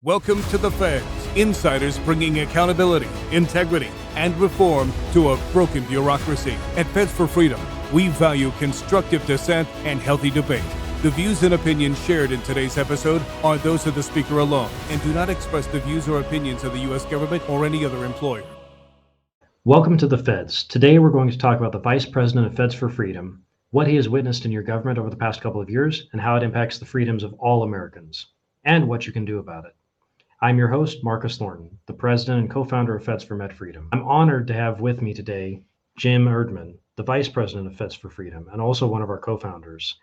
Welcome to the Feds, insiders bringing accountability, integrity, and reform to a broken bureaucracy. At Feds for Freedom, we value constructive dissent and healthy debate. The views and opinions shared in today's episode are those of the speaker alone and do not express the views or opinions of the U.S. government or any other employer. Welcome to the Feds. Today we're going to talk about the Vice President of Feds for Freedom, what he has witnessed in your government over the past couple of years, and how it impacts the freedoms of all Americans, and what you can do about it. I'm your host, Marcus Thornton, the president and co-founder of Feds for MedFreedom. I'm honored to have with me today Jim Erdman, the vice president of Feds for Freedom, and also one of our co-founders.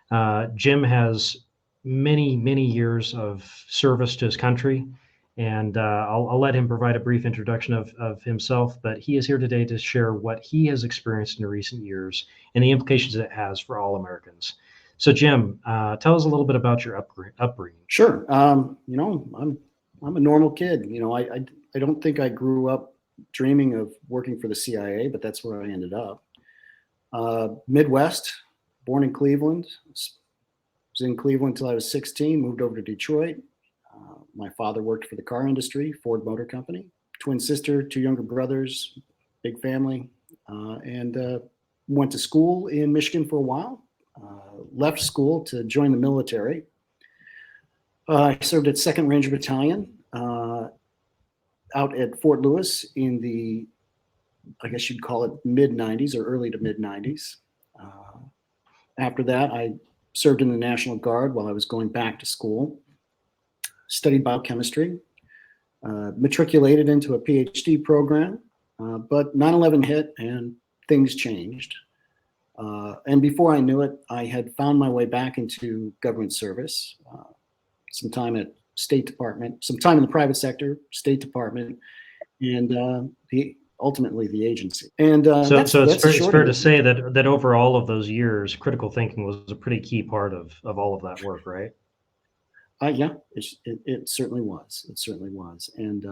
Jim has many years of service to his country, and I'll let him provide a brief introduction of himself, but he is here today to share what he has experienced in recent years and the implications it has for all Americans. So Jim, tell us a little bit about your upbringing. Sure. I'm a normal kid. I don't think I grew up dreaming of working for the CIA, but that's where I ended up. Midwest, born in Cleveland. Was in Cleveland until I was 16, moved over to Detroit. My father worked for the car industry, Ford Motor Company. Twin sister, two younger brothers, big family, and went to school in Michigan for a while. Left school to join the military. I served at 2nd Ranger Battalion out at Fort Lewis in the, I guess you'd call it mid-90s or early to mid-90s. After that, I served in the National Guard while I was going back to school, studied biochemistry, matriculated into a PhD program, but 9/11 hit and things changed. And before I knew it, I had found my way back into government service. Some time at State Department, some time in the private sector, State Department, and ultimately the agency. And so it's fair to say that over all of those years, critical thinking was a pretty key part of all of that work, right? Yeah, it certainly was. It certainly was. And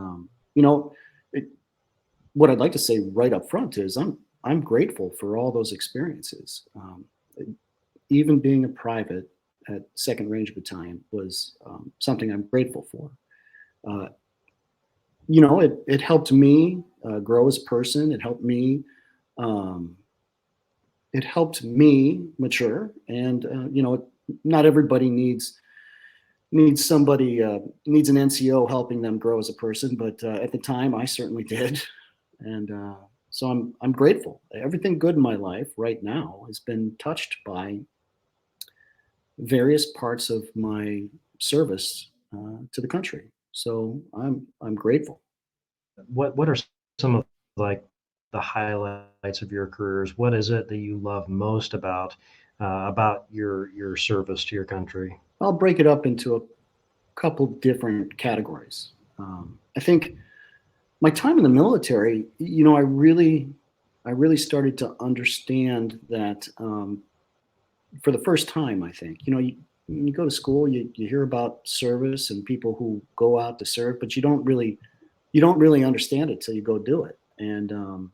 what I'd like to say right up front is I'm grateful for all those experiences. Even being a private at 2nd Ranger Battalion was something I'm grateful for. It helped me grow as a person. It helped me mature. And not everybody needs somebody needs an NCO helping them grow as a person, but at the time I certainly did. And so I'm grateful. Everything good in my life right now has been touched by various parts of my service to the country. So I'm grateful. What are some of the highlights of your careers? What is it that you love most about your service to your country? I'll break it up into a couple different categories. I think my time in the military, I really started to understand that for the first time. I think, when you go to school, you hear about service and people who go out to serve, but you don't really understand it till you go do it. And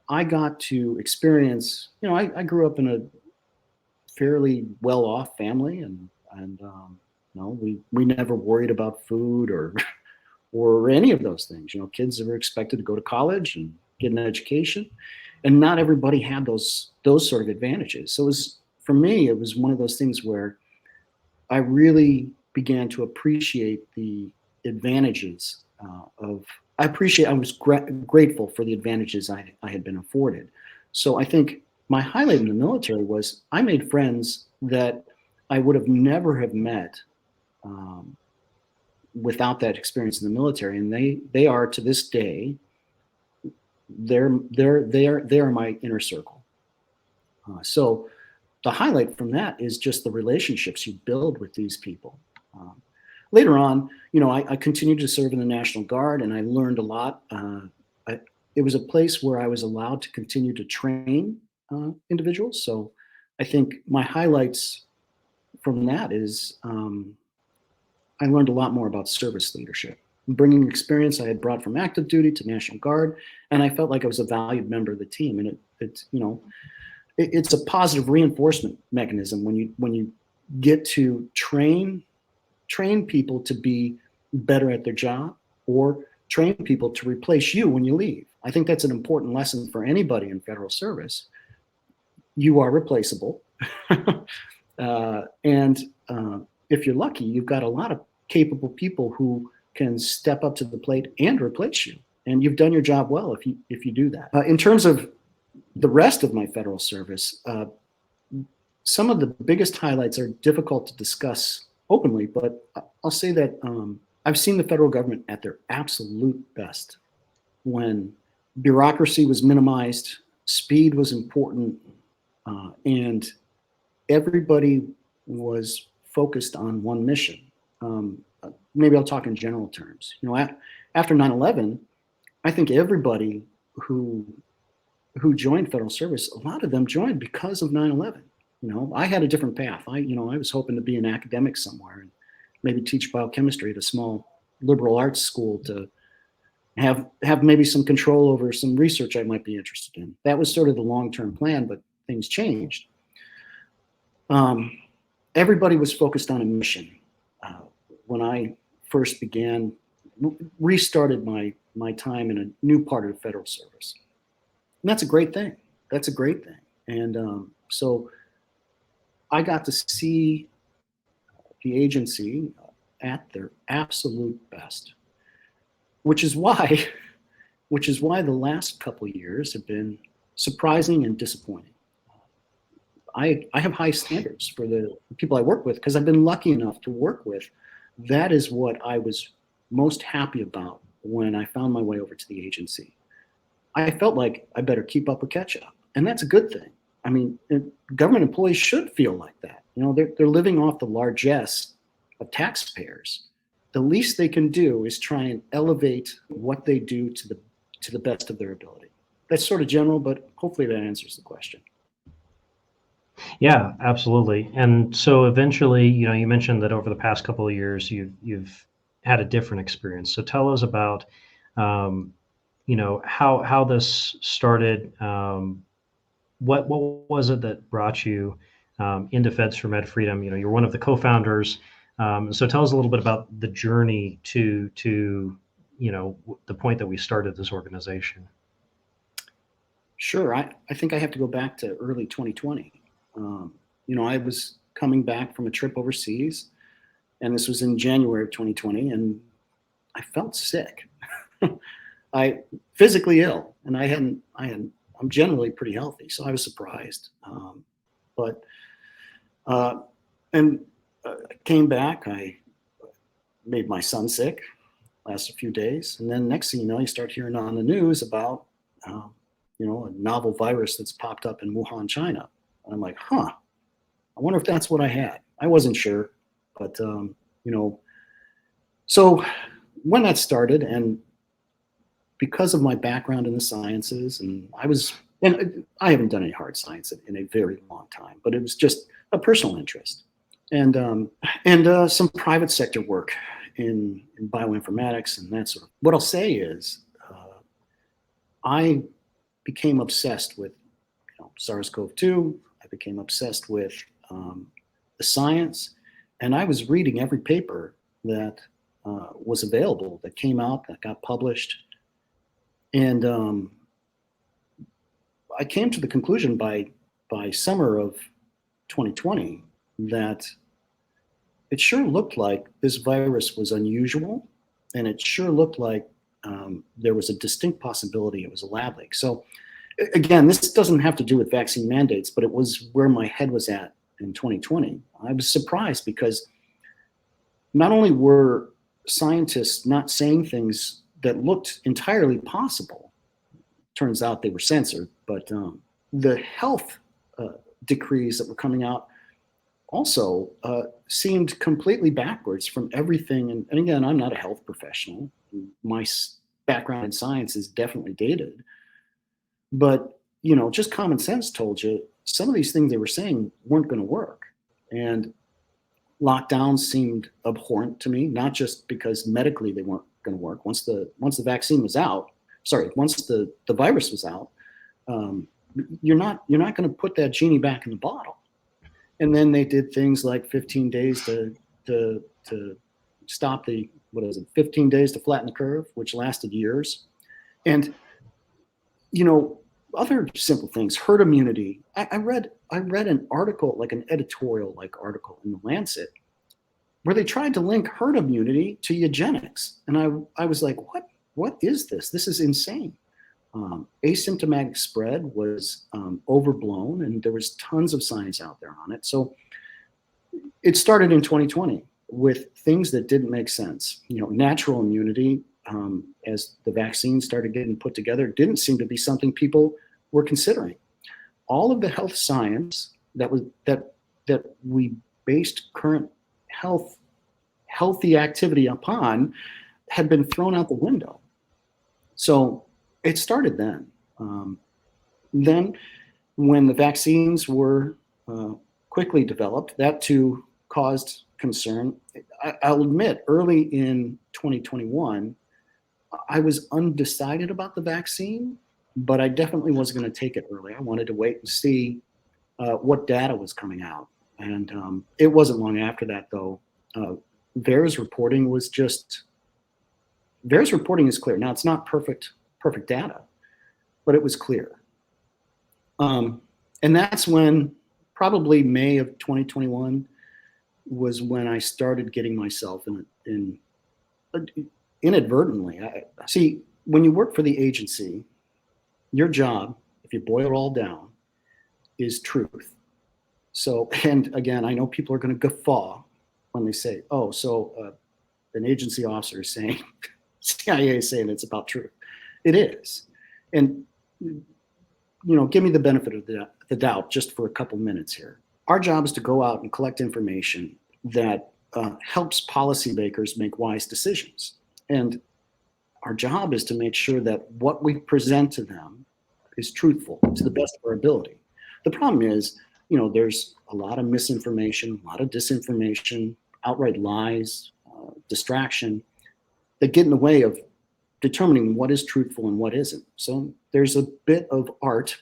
I got to experience, I grew up in a fairly well-off family, and we never worried about food or any of those things. Kids were expected to go to college and get an education, and not everybody had those sort of advantages. So for me, it was one of those things where I really began to appreciate the advantages I was grateful for the advantages I had been afforded. So I think my highlight in the military was I made friends that I would have never have met without that experience in the military, and they are to this day. They're my inner circle. So the highlight from that is just the relationships you build with these people. Later on, I continued to serve in the National Guard, and I learned a lot. It was a place where I was allowed to continue to train individuals. So I think my highlights from that is I learned a lot more about service leadership, bringing experience I had brought from active duty to National Guard, and I felt like I was a valued member of the team. And it's a positive reinforcement mechanism when you get to train people to be better at their job or train people to replace you when you leave. I think that's an important lesson for anybody in federal service. You are replaceable. And if you're lucky, you've got a lot of capable people who can step up to the plate and replace you. And you've done your job well if you do that. In terms of the rest of my federal service, some of the biggest highlights are difficult to discuss openly, but I'll say that I've seen the federal government at their absolute best when bureaucracy was minimized, speed was important, and everybody was focused on one mission. Maybe I'll talk in general terms. After 9/11, I think everybody who joined federal service, a lot of them joined because of 9/11. I had a different path. I was hoping to be an academic somewhere and maybe teach biochemistry at a small liberal arts school to have maybe some control over some research I might be interested in. That was sort of the long-term plan, but things changed. Everybody was focused on a mission. When I first restarted my time in a new part of the federal service. And that's a great thing. And so I got to see the agency at their absolute best, which is why the last couple of years have been surprising and disappointing. I have high standards for the people I work with because I've been lucky enough to work with. That is what I was most happy about when I found my way over to the agency. I felt like I better keep up with catch up, and that's a good thing. I mean, government employees should feel like that. They're living off the largesse of taxpayers. The least they can do is try and elevate what they do to the best of their ability. That's sort of general, but hopefully that answers the question. Yeah, absolutely. And so eventually, you mentioned that over the past couple of years, you've had a different experience. So tell us about, how this started. What was it that brought you into Feds for Med Freedom? You're one of the co-founders. So tell us a little bit about the journey to the point that we started this organization. Sure. I think I have to go back to early 2020. I was coming back from a trip overseas, and this was in January of 2020, and I felt sick. I physically ill, and I'm generally pretty healthy, so I was surprised. I came back. I made my son sick, lasted a few days, and then next thing you know, you start hearing on the news about a novel virus that's popped up in Wuhan, China. And I'm like, I wonder if that's what I had. I wasn't sure, but so when that started, and because of my background in the sciences, and I haven't done any hard science in a very long time, but it was just a personal interest, and some private sector work in bioinformatics and that sort of. What I'll say is, I became obsessed with SARS-CoV-2. I became obsessed with the science, and I was reading every paper that was available, that came out, that got published. And I came to the conclusion by summer of 2020 that it sure looked like this virus was unusual, and it sure looked like there was a distinct possibility it was a lab leak. So again, this doesn't have to do with vaccine mandates, but it was where my head was at in 2020. I was surprised because not only were scientists not saying things that looked entirely possible, turns out they were censored, but the health decrees that were coming out also seemed completely backwards from everything. And again, I'm not a health professional. My background in science is definitely dated. But, just common sense told you some of these things they were saying weren't going to work. And lockdowns seemed abhorrent to me, not just because medically they weren't going to work. Once the vaccine was out, once the virus was out, you're not going to put that genie back in the bottle. And then they did things like 15 days to stop the, 15 days to flatten the curve, which lasted years. And, other simple things, herd immunity. I read an article, like an editorial like article in the Lancet, where they tried to link herd immunity to eugenics. And I was like, what is this? This is insane. Asymptomatic spread was overblown, and there was tons of science out there on it. So it started in 2020 with things that didn't make sense. Natural immunity, as the vaccine started getting put together, didn't seem to be something people were considering. All of the health science that we based current healthy activity upon had been thrown out the window. So it started then. Then when the vaccines were quickly developed, that too caused concern. I'll admit, early in 2021, I was undecided about the vaccine, but I definitely wasn't going to take it early. I wanted to wait and see what data was coming out. And it wasn't long after that, though. VAERS reporting was VAERS reporting is clear. Now, it's not perfect data, but it was clear. And that's when, probably May of 2021, was when I started getting myself in inadvertently. See, when you work for the agency, your job, if you boil it all down, is truth. So, and again, I know people are going to guffaw when they say, oh, so an agency officer is saying, CIA is saying it's about truth. It is. And, give me the benefit of the doubt just for a couple minutes here. Our job is to go out and collect information that helps policymakers make wise decisions. And our job is to make sure that what we present to them is truthful to the best of our ability. The problem is, there's a lot of misinformation, a lot of disinformation, outright lies, distraction that get in the way of determining what is truthful and what isn't. So there's a bit of art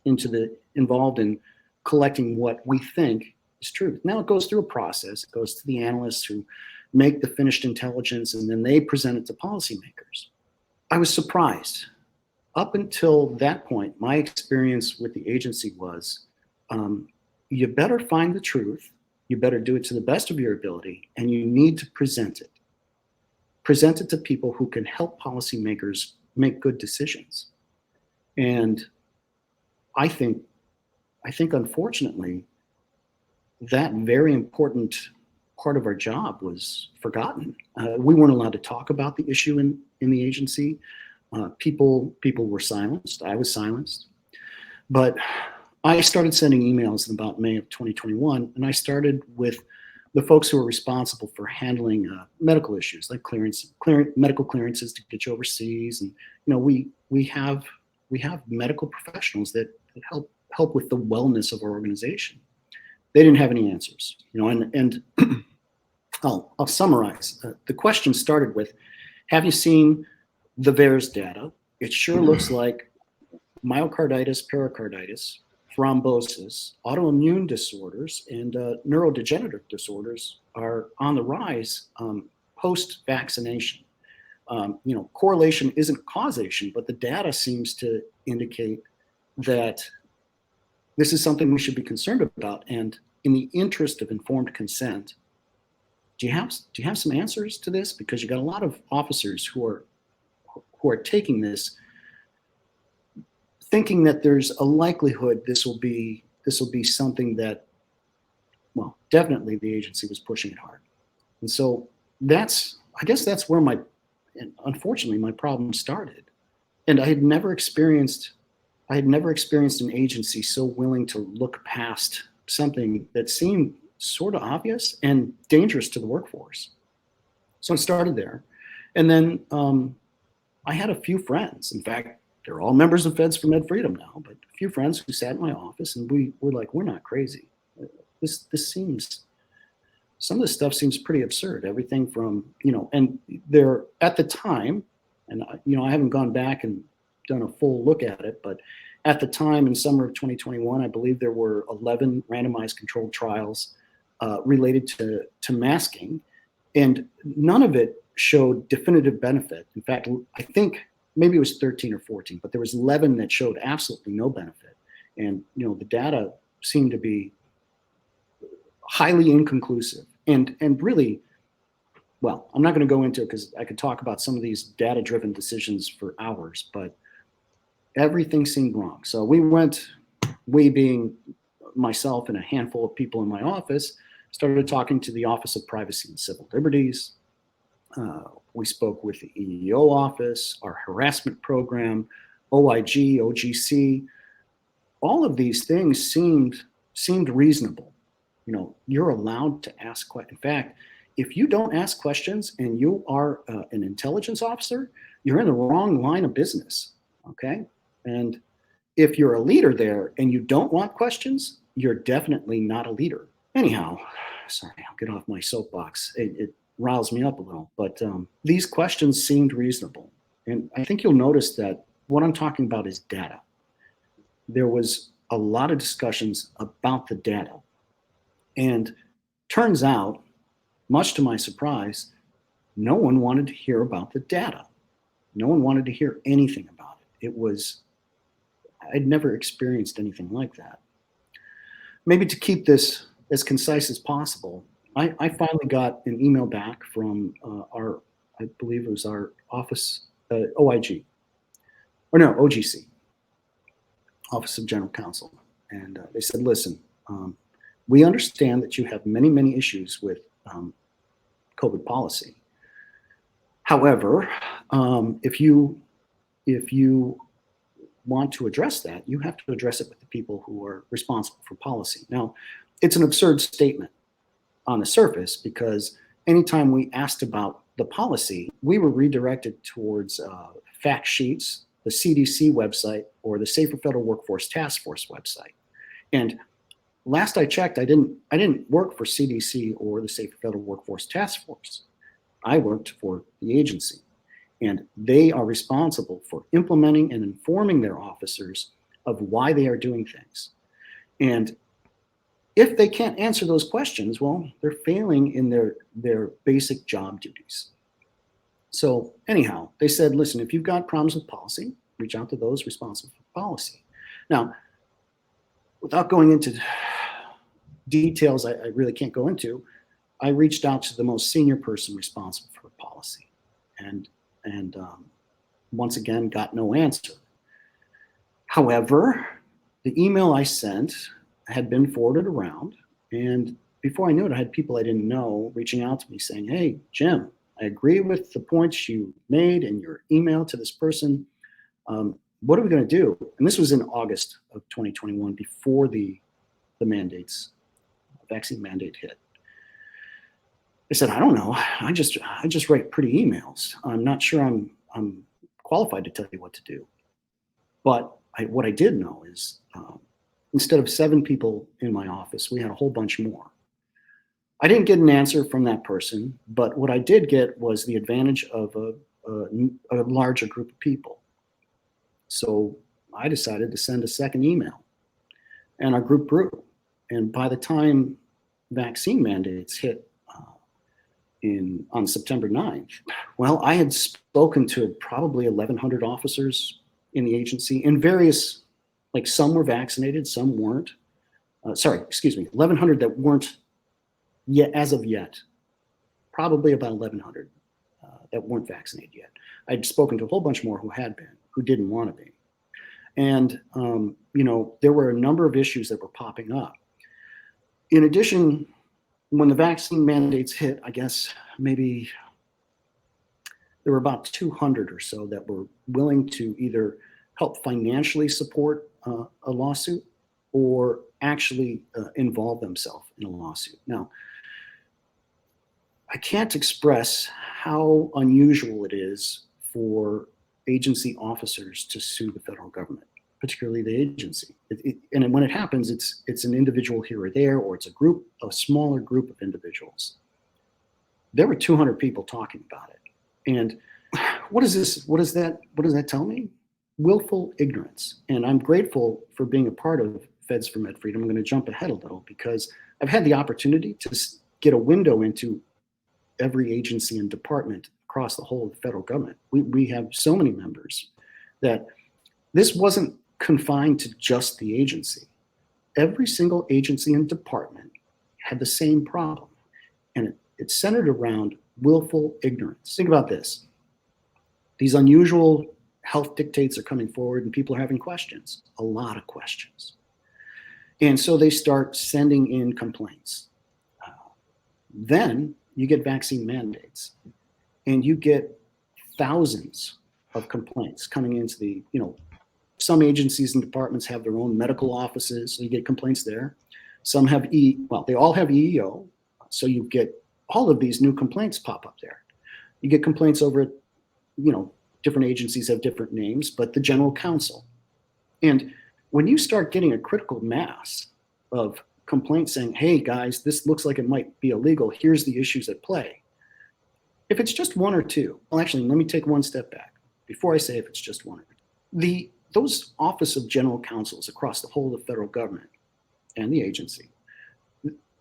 involved in collecting what we think is truth. Now it goes through a process. It goes to the analysts who make the finished intelligence, and then they present it to policymakers. I was surprised. Up until that point, my experience with the agency was, you better find the truth, you better do it to the best of your ability, and you need to present it. Present it to people who can help policymakers make good decisions. And I think unfortunately, that very important part of our job was forgotten. We weren't allowed to talk about the issue in the agency. People were silenced. I was silenced. But I started sending emails in about May of 2021, and I started with the folks who are responsible for handling medical issues like medical clearances to get you overseas. And we have medical professionals that help with the wellness of our organization. They didn't have any answers, and I'll summarize. The question started with, have you seen the VAERS data? It sure looks like myocarditis, pericarditis, thrombosis, autoimmune disorders, and neurodegenerative disorders are on the rise post-vaccination. Correlation isn't causation, but the data seems to indicate that this is something we should be concerned about. And in the interest of informed consent, do you have some answers to this? Because you got a lot of officers who are taking this, thinking that there's a likelihood this will be something that, well, definitely the agency was pushing it hard. And so I guess that's where unfortunately my problem started. And I had never experienced an agency so willing to look past something that seemed sort of obvious and dangerous to the workforce. So it started there. And then I had a few friends. In fact, they're all members of Feds for Med Freedom now, but a few friends who sat in my office, and we were like, we're not crazy. Some of this stuff seems pretty absurd. Everything from, and there at the time, and I haven't gone back and done a full look at it, but at the time in summer of 2021, I believe there were 11 randomized controlled trials related to masking. And none of it showed definitive benefit. In fact, I think maybe it was 13 or 14, but there was 11 that showed absolutely no benefit. And the data seemed to be highly inconclusive. And really, well, I'm not going to go into it because I could talk about some of these data-driven decisions for hours, but everything seemed wrong. So we being myself and a handful of people in my office, started talking to the Office of Privacy and Civil Liberties. We spoke with the EEO office, our harassment program, OIG, OGC. All of these things seemed reasonable. You're allowed to ask questions. In fact, if you don't ask questions and you are an intelligence officer, you're in the wrong line of business, okay? And if you're a leader there and you don't want questions, you're definitely not a leader. Anyhow, sorry, I'll get off my soapbox. It riles me up a little, but these questions seemed reasonable. And I think you'll notice that what I'm talking about is data. There was a lot of discussions about the data. And turns out, much to my surprise, no one wanted to hear about the data. No one wanted to hear anything about it. I'd never experienced anything like that. Maybe to keep this as concise as possible, I finally got an email back from I believe it was our office, OIG, or no, OGC, Office of General Counsel. And they said, listen, we understand that you have many, many issues with COVID policy. However, if you want to address that, you have to address it with the people who are responsible for policy. Now, it's an absurd statement on the surface because anytime we asked about the policy, we were redirected towards fact sheets, the CDC website, or the Safer Federal Workforce Task Force website. And last I checked, I didn't work for CDC or the Safer Federal Workforce Task Force. I worked for the agency. And they are responsible for implementing and informing their officers of why they are doing things. And if they can't answer those questions, well, they're failing in their basic job duties. So anyhow, they said, listen, if you've got problems with policy, reach out to those responsible for policy. Now, without going into details I really can't go into, I reached out to the most senior person responsible for policy. And once again, got no answer. However, the email I sent had been forwarded around, and before I knew it, I had people I didn't know reaching out to me saying, hey, Jim, I agree with the points you made in your email to this person. What are we going to do? And this was in August of 2021, before the vaccine mandate hit. I said, I don't know. I just write pretty emails. I'm not sure I'm qualified to tell you what to do. But what I did know is instead of 7 people in my office, we had a whole bunch more. I didn't get an answer from that person, but what I did get was the advantage of a larger group of people. So I decided to send a second email, and our group grew. And by the time vaccine mandates hit on September 9th, well, I had spoken to probably 1,100 officers in the agency in various, like some were vaccinated, some weren't. 1,100 that weren't yet, as of yet, probably about 1,100 that weren't vaccinated yet. I'd spoken to a whole bunch more who had been, who didn't want to be. And, there were a number of issues that were popping up. In addition, when the vaccine mandates hit, I guess maybe there were about 200 or so that were willing to either help financially support a lawsuit or actually involve themselves in a lawsuit. Now, I can't express how unusual it is for agency officers to sue the federal government, particularly the agency. And when it happens, it's an individual here or there, or it's a smaller group of individuals. There were 200 people talking about it. And what is this? What does that tell me? Willful ignorance. And I'm grateful for being a part of Feds for Med Freedom. I'm going to jump ahead a little because I've had the opportunity to get a window into every agency and department across the whole of the federal government. We have so many members that this wasn't confined to just the agency. Every single agency and department had the same problem. And it's centered around willful ignorance. Think about this. These unusual health dictates are coming forward and people are having questions, a lot of questions. And so they start sending in complaints. Then you get vaccine mandates and you get thousands of complaints coming into the, some agencies and departments have their own medical offices, so you get complaints there. Some have they all have EEO, so you get all of these new complaints pop up there. You get complaints over at, different agencies have different names, but the general counsel. And when you start getting a critical mass of complaints saying, hey guys, this looks like it might be illegal, here's the issues at play. If it's just one or two, well, actually, let me take one step back before I say if it's just one or two. Those Office of General Counsels across the whole of the federal government and the agency,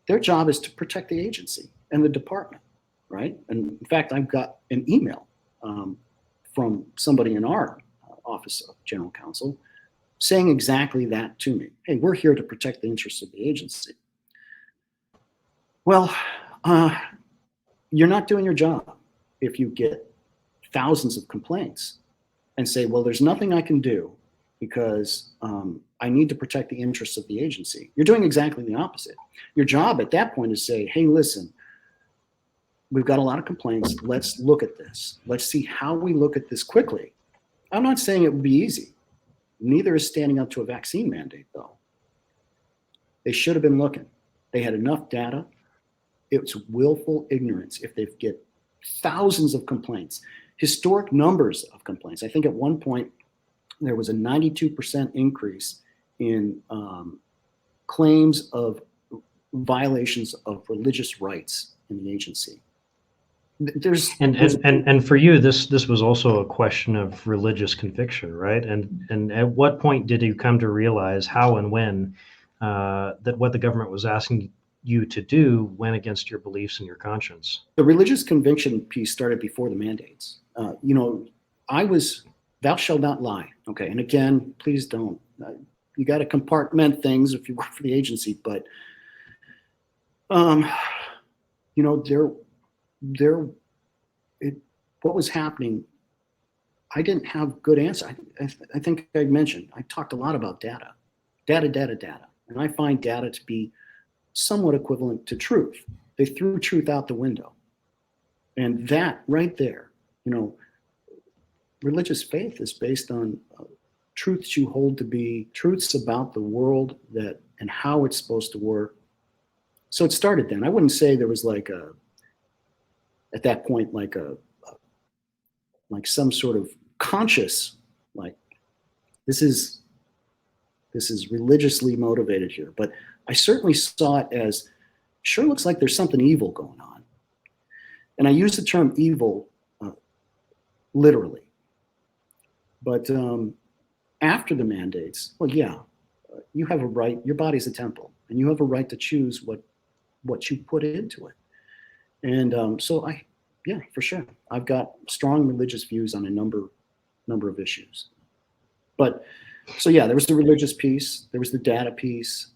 their job is to protect the agency and the department, right? And in fact, I've got an email from somebody in our Office of General Counsel saying exactly that to me. Hey, we're here to protect the interests of the agency. Well, you're not doing your job if you get thousands of complaints and say, well, there's nothing I can do because I need to protect the interests of the agency. You're doing exactly the opposite. Your job at that point is say, hey, listen, we've got a lot of complaints. Let's look at this. Let's see how we look at this quickly. I'm not saying it would be easy. Neither is standing up to a vaccine mandate, though. They should have been looking. They had enough data. It's willful ignorance if they get thousands of complaints, historic numbers of complaints. I think at one point there was a 92% increase in claims of violations of religious rights in the agency. And for you, this was also a question of religious conviction, right? And at what point did you come to realize how and when that what the government was asking you to do went against your beliefs and your conscience? The religious conviction piece started before the mandates. I was, thou shalt not lie. Okay, and again, please don't. You got to compartment things if you work for the agency, but what was happening, I didn't have good answer. I think I mentioned, I talked a lot about data, and I find data to be somewhat equivalent to truth. They threw truth out the window. And that right there, religious faith is based on truths you hold to be truths about the world and how it's supposed to work. So it started then. I wouldn't say there was at that point, like some sort of conscious, like this is religiously motivated here. But I certainly saw it as, sure looks like there's something evil going on. And I use the term evil literally. But after the mandates, well, yeah, you have a right, your body's a temple, and you have a right to choose what you put into it. And so for sure, I've got strong religious views on a number of issues. But so yeah, there was the religious piece, there was the data piece,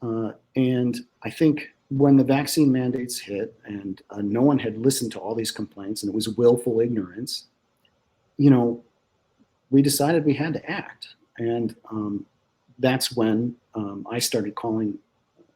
and I think when the vaccine mandates hit and no one had listened to all these complaints and it was willful ignorance, we decided we had to act. And that's when I started calling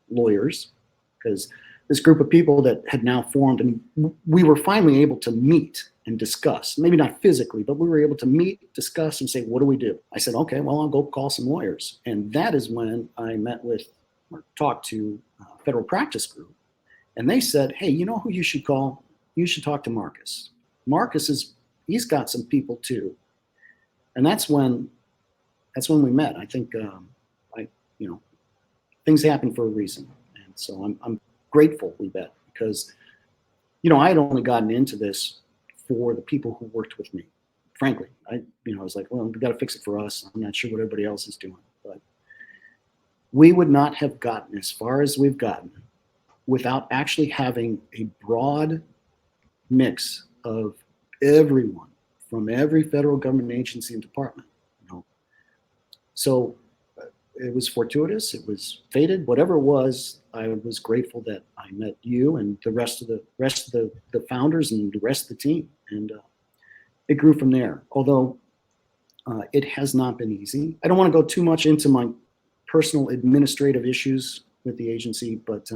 lawyers, because this group of people that had now formed, and we were finally able to meet and discuss, maybe not physically, but we were able to meet, discuss, and say, what do we do? I said, okay, well, I'll go call some lawyers. And that is when I met with or talked to Federal Practice Group. And they said, hey, you know who you should call? You should talk to Marcus. He's got some people too. And that's when we met. I think, things happen for a reason. And so I'm grateful we met, because, I had only gotten into this for the people who worked with me. Frankly, I was like, well, we got to fix it for us. I'm not sure what everybody else is doing, but we would not have gotten as far as we've gotten without actually having a broad mix of everyone from every federal government agency and department. So it was fortuitous, it was fated, whatever it was. I was grateful that I met you and the rest of the founders and the rest of the team, and it grew from there. Although it has not been easy. I don't want to go too much into my personal administrative issues with the agency, but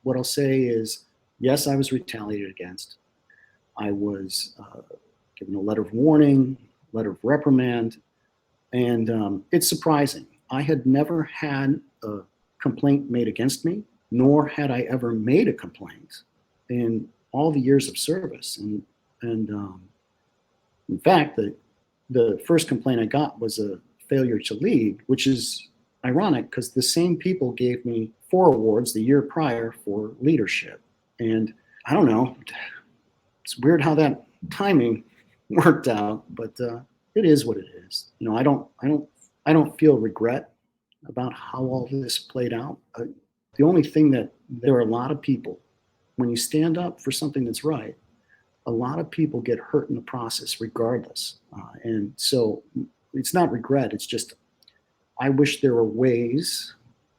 what I'll say is, yes, I was retaliated against. I was given a letter of warning, letter of reprimand, and it's surprising. I had never had a complaint made against me, nor had I ever made a complaint in all the years of service. And in fact, the first complaint I got was a failure to lead, which is ironic because the same people gave me 4 awards the year prior for leadership. And I don't know, it's weird how that timing worked out, but it is what it is. I don't feel regret about how all this played out. The only thing that there are a lot of people, when you stand up for something that's right, a lot of people get hurt in the process regardless. And so it's not regret, it's just, I wish there were ways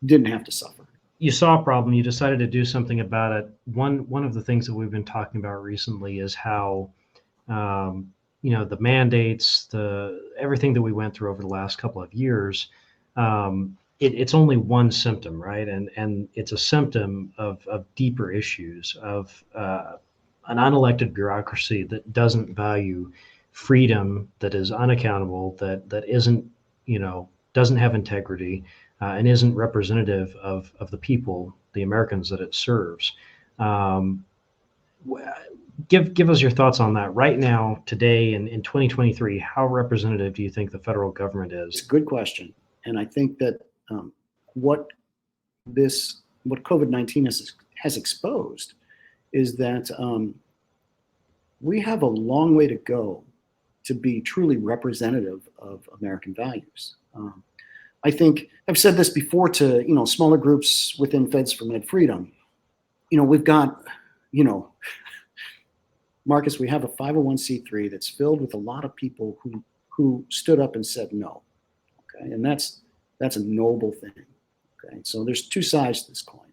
didn't have to suffer. You saw a problem, you decided to do something about it. One of the things that we've been talking about recently is how, the mandates, everything that we went through over the last couple of years, it's only one symptom, right? And it's a symptom of deeper issues, of an unelected bureaucracy that doesn't value freedom, that is unaccountable, that isn't, doesn't have integrity, and isn't representative of the people, the Americans that it serves. Give us your thoughts on that right now, today, in 2023. How representative do you think the federal government is? It's a good question. And I think that what COVID-19 has exposed is that we have a long way to go to be truly representative of American values. I think I've said this before to smaller groups within Feds for Med Freedom. We've got Marcus, we have a 501c3 that's filled with a lot of people who stood up and said no. Okay, and that's a noble thing. Okay, so there's 2 sides to this coin.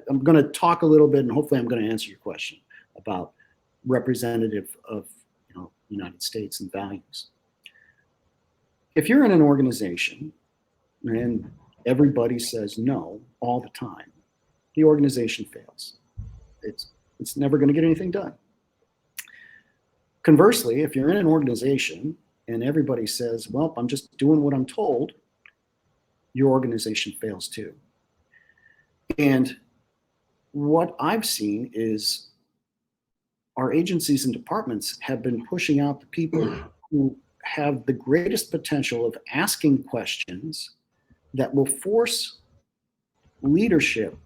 I'm going to talk a little bit, and hopefully I'm going to answer your question about representative of the United States and values. If you're in an organization and everybody says no all the time, the organization fails. It's never going to get anything done. Conversely, if you're in an organization and everybody says, well, I'm just doing what I'm told, your organization fails too. And what I've seen is our agencies and departments have been pushing out the people who have the greatest potential of asking questions that will force leadership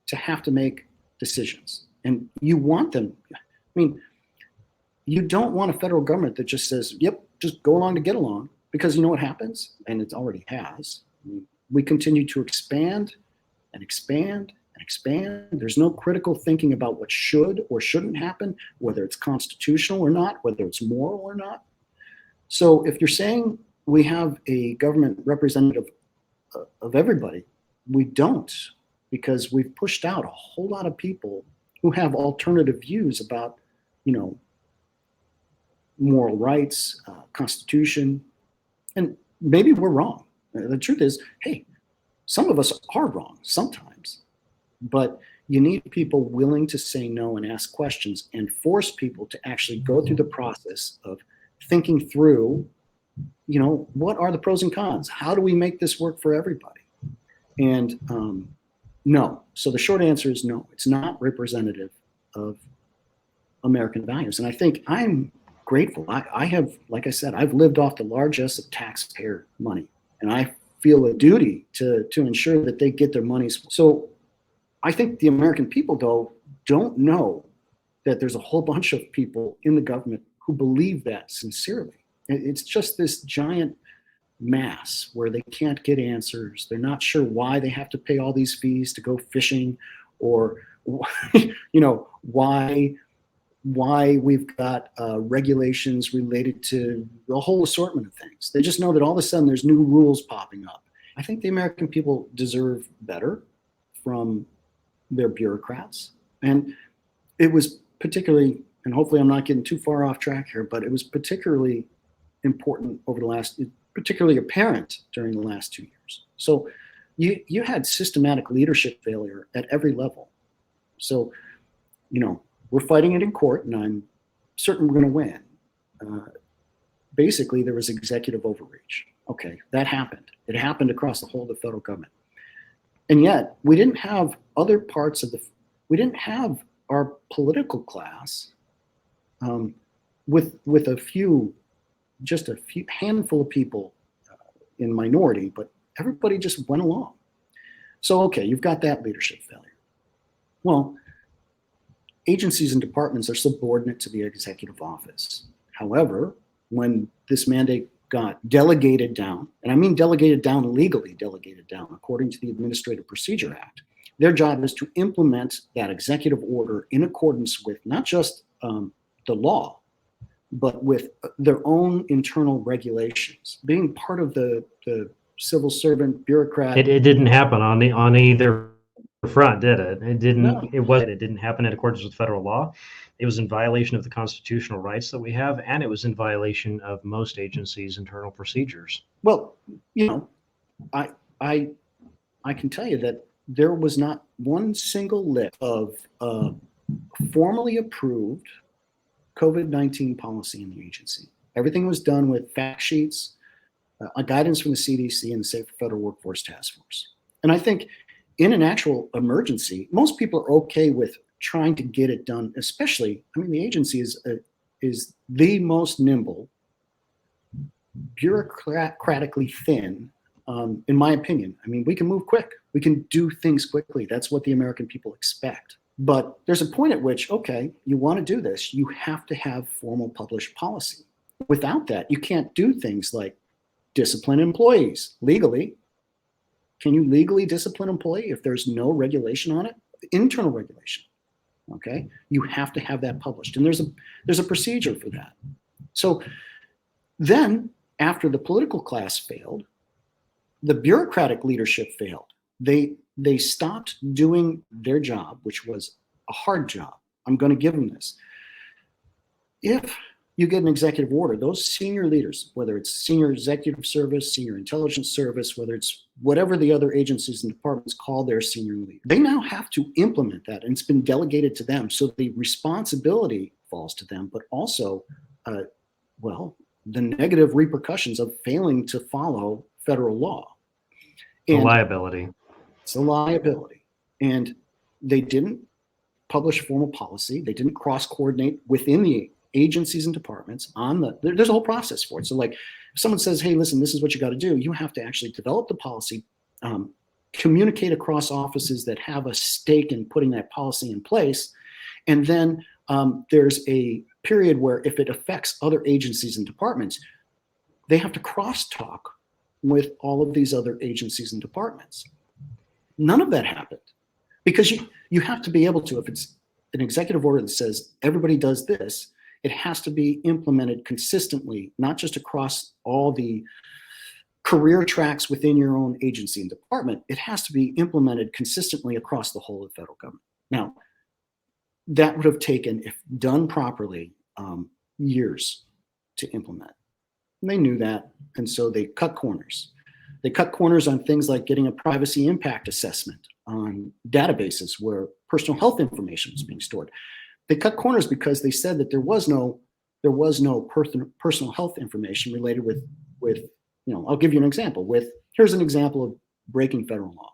to have to make decisions. And you want them, you don't want a federal government that just says, yep, just go along to get along, because you know what happens? And it already has. We continue to expand and expand and expand. There's no critical thinking about what should or shouldn't happen, whether it's constitutional or not, whether it's moral or not. So if you're saying we have a government representative of everybody, we don't, because we've pushed out a whole lot of people who have alternative views about, moral rights, Constitution, and maybe we're wrong. The truth is, hey, some of us are wrong sometimes, but you need people willing to say no and ask questions and force people to actually go through the process of thinking through, what are the pros and cons? How do we make this work for everybody? And no. So the short answer is no. It's not representative of American values. And I think I'm grateful. I have, like I said, I've lived off the largesse of taxpayer money, and I feel a duty to ensure that they get their money's. So I think the American people, though, don't know that there's a whole bunch of people in the government who believe that sincerely. It's just this giant mass where they can't get answers. They're not sure why they have to pay all these fees to go fishing, or why why we've got regulations related to a whole assortment of things. They just know that all of a sudden there's new rules popping up. I think the American people deserve better from their bureaucrats. And it was particularly, and hopefully I'm not getting too far off track here, but it was particularly important over the last, particularly apparent during the last 2 years. So you had systematic leadership failure at every level. So, we're fighting it in court, and I'm certain we're going to win. Basically, there was executive overreach. Okay, that happened. It happened across the whole of the federal government. And yet, we didn't have other parts of we didn't have our political class with just a few handful of people in minority, but everybody just went along. So, okay, you've got that leadership failure. Well, agencies and departments are subordinate to the executive office. However, when this mandate got delegated down, and I mean delegated down, legally delegated down, according to the Administrative Procedure Act, their job is to implement that executive order in accordance with not just the law, but with their own internal regulations. Being part of the civil servant bureaucrat. It didn't happen on either front, did it? It didn't. No. It didn't happen in accordance with federal law. It was in violation of the constitutional rights that we have, and it was in violation of most agencies' internal procedures. Well, I can tell you that there was not one single list of formally approved COVID-19 policy in the agency. Everything was done with fact sheets, a guidance from the CDC and the Safer Federal Workforce Task Force. And I think in an actual emergency, most people are okay with trying to get it done, especially, the agency is the most nimble, bureaucratically thin, in my opinion. We can move quick. We can do things quickly. That's what the American people expect. But there's a point at which, okay, you want to do this, you have to have formal published policy. Without that, you can't do things like discipline employees legally. Can you legally discipline an employee if there's no regulation on it? Internal regulation. Okay, you have to have that published, and there's a procedure for that. So then, after the political class failed, the bureaucratic leadership failed. They stopped doing their job, which was a hard job. I'm going to give them this. If you get an executive order, those senior leaders, whether it's senior executive service, senior intelligence service, whether it's whatever the other agencies and departments call their senior leader, they now have to implement that, and it's been delegated to them. So the responsibility falls to them, but also, the negative repercussions of failing to follow federal law. The liability. It's a liability. And they didn't publish formal policy. They didn't cross-coordinate within the agencies and departments there's a whole process for it. So like if someone says, hey, listen, this is what you got to do, you have to actually develop the policy, communicate across offices that have a stake in putting that policy in place. And then there's a period where if it affects other agencies and departments, they have to crosstalk with all of these other agencies and departments. None of that happened because you have to be able to, if it's an executive order that says everybody does this, it has to be implemented consistently, not just across all the career tracks within your own agency and department. It has to be implemented consistently across the whole of the federal government. Now, that would have taken, if done properly, years to implement. And they knew that, and so they cut corners. They cut corners on things like getting a privacy impact assessment on databases where personal health information was being stored. They cut corners because they said that there was no personal health information related with I'll give you an example. Here's an example of breaking federal law.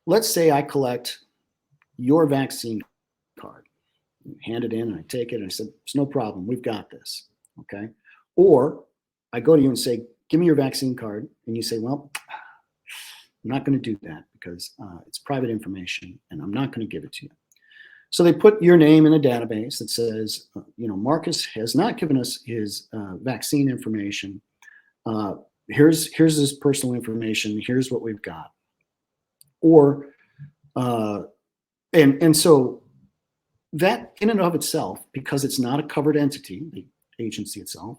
Let's say I collect your vaccine card, hand it in, and I take it, and I said, it's no problem, we've got this, okay? Or I go to you and say, give me your vaccine card, and you say, well, I'm not going to do that because it's private information, and I'm not going to give it to you. So they put your name in a database that says, Marcus has not given us his vaccine information. Here's his personal information. Here's what we've got. Or, and so that in and of itself, because it's not a covered entity, the agency itself,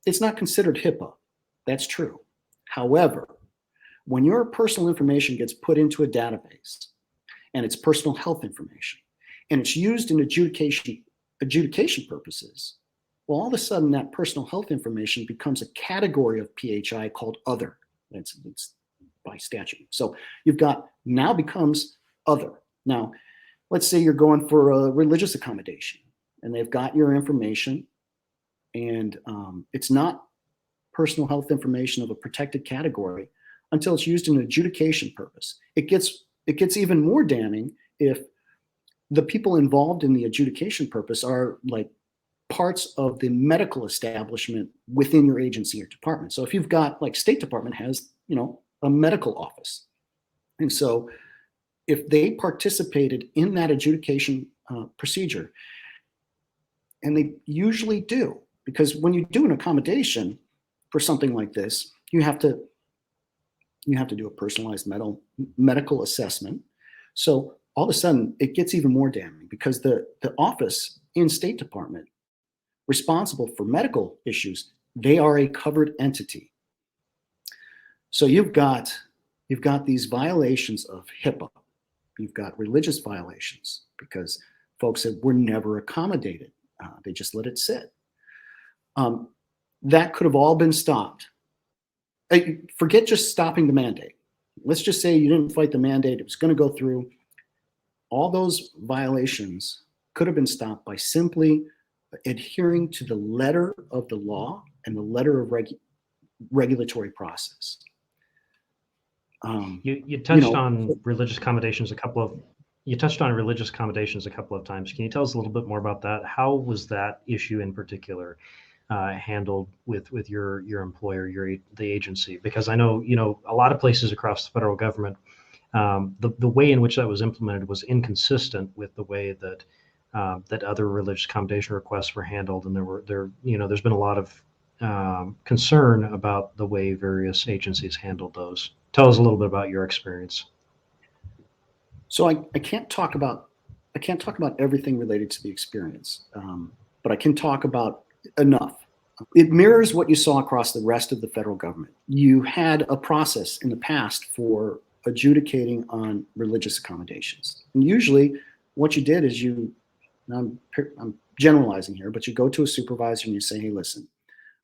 it's not considered HIPAA. That's true. However, when your personal information gets put into a database and it's personal health information and it's used in adjudication purposes, well, all of a sudden that personal health information becomes a category of PHI called other. It's by statute. So you've got now becomes other. Now, let's say you're going for a religious accommodation and they've got your information and it's not personal health information of a protected category until it's used in an adjudication purpose. It gets even more damning if the people involved in the adjudication purpose are like parts of the medical establishment within your agency or department. So if you've got, like, State Department has, a medical office. And so if they participated in that adjudication procedure, and they usually do, because when you do an accommodation for something like this, you have to do a personalized medical assessment. So all of a sudden it gets even more damning because the office in State Department responsible for medical issues, they are a covered entity. So you've got these violations of HIPAA. You've got religious violations because folks said we're never accommodated. They just let it sit. That could have all been stopped. Forget just stopping the mandate. Let's just say you didn't fight the mandate. It was going to go through. All those violations could have been stopped by simply adhering to the letter of the law and the letter of regulatory process. You touched on religious accommodations a couple of times. Can you tell us a little bit more about that? How was that issue in particular handled with your employer, the agency? Because I know a lot of places across the federal government, the way in which that was implemented was inconsistent with the way that other religious accommodation requests were handled, and there's been a lot of concern about the way various agencies handled those. Tell us a little bit about your experience. So I can't talk about everything related to the experience, but I can talk about enough. It mirrors what you saw across the rest of the federal government. You had a process in the past for adjudicating on religious accommodations, and usually what you did is I'm generalizing here, but you go to a supervisor and you say, hey, listen,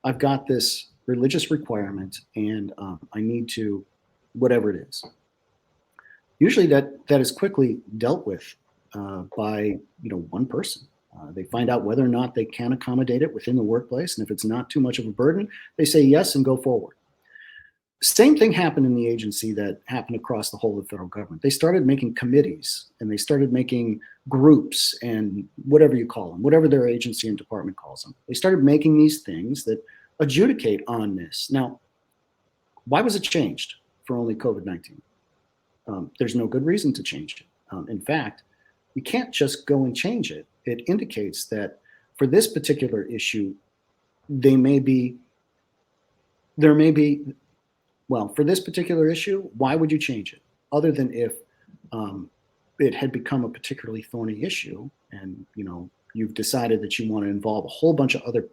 I've got this religious requirement and I need to, whatever it is. Usually that is quickly dealt with by one person. They find out whether or not they can accommodate it within the workplace, and if it's not too much of a burden, they say yes and go forward. Same thing happened in the agency that happened across the whole of the federal government. They started making committees and they started making groups and whatever you call them, whatever their agency and department calls them. They started making these things that adjudicate on this. Now, why was it changed for only COVID-19? There's no good reason to change it. In fact, you can't just go and change it. It indicates that for this particular issue, for this particular issue, why would you change it? Other than if it had become a particularly thorny issue and you've decided that you want to involve a whole bunch of other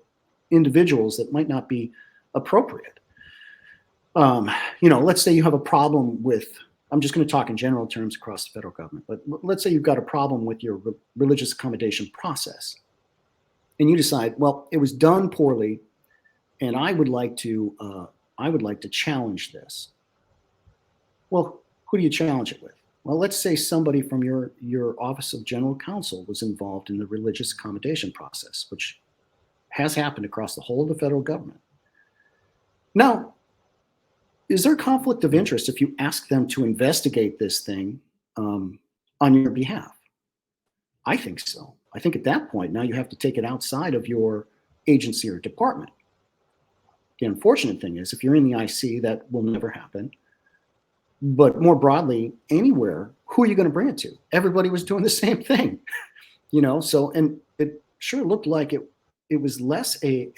individuals that might not be appropriate. Let's say you have a problem with, I'm just going to talk in general terms across the federal government, but let's say you've got a problem with your religious accommodation process and you decide, well, it was done poorly and I would like to challenge this. Well, who do you challenge it with? Well, let's say somebody from your Office of General Counsel was involved in the religious accommodation process, which has happened across the whole of the federal government. Now, is there a conflict of interest if you ask them to investigate this thing on your behalf? I think so. I think at that point, now you have to take it outside of your agency or department. The unfortunate thing is if you're in the IC, that will never happen. But more broadly, anywhere, who are you going to bring it to? Everybody was doing the same thing, so, and it sure looked like it was less a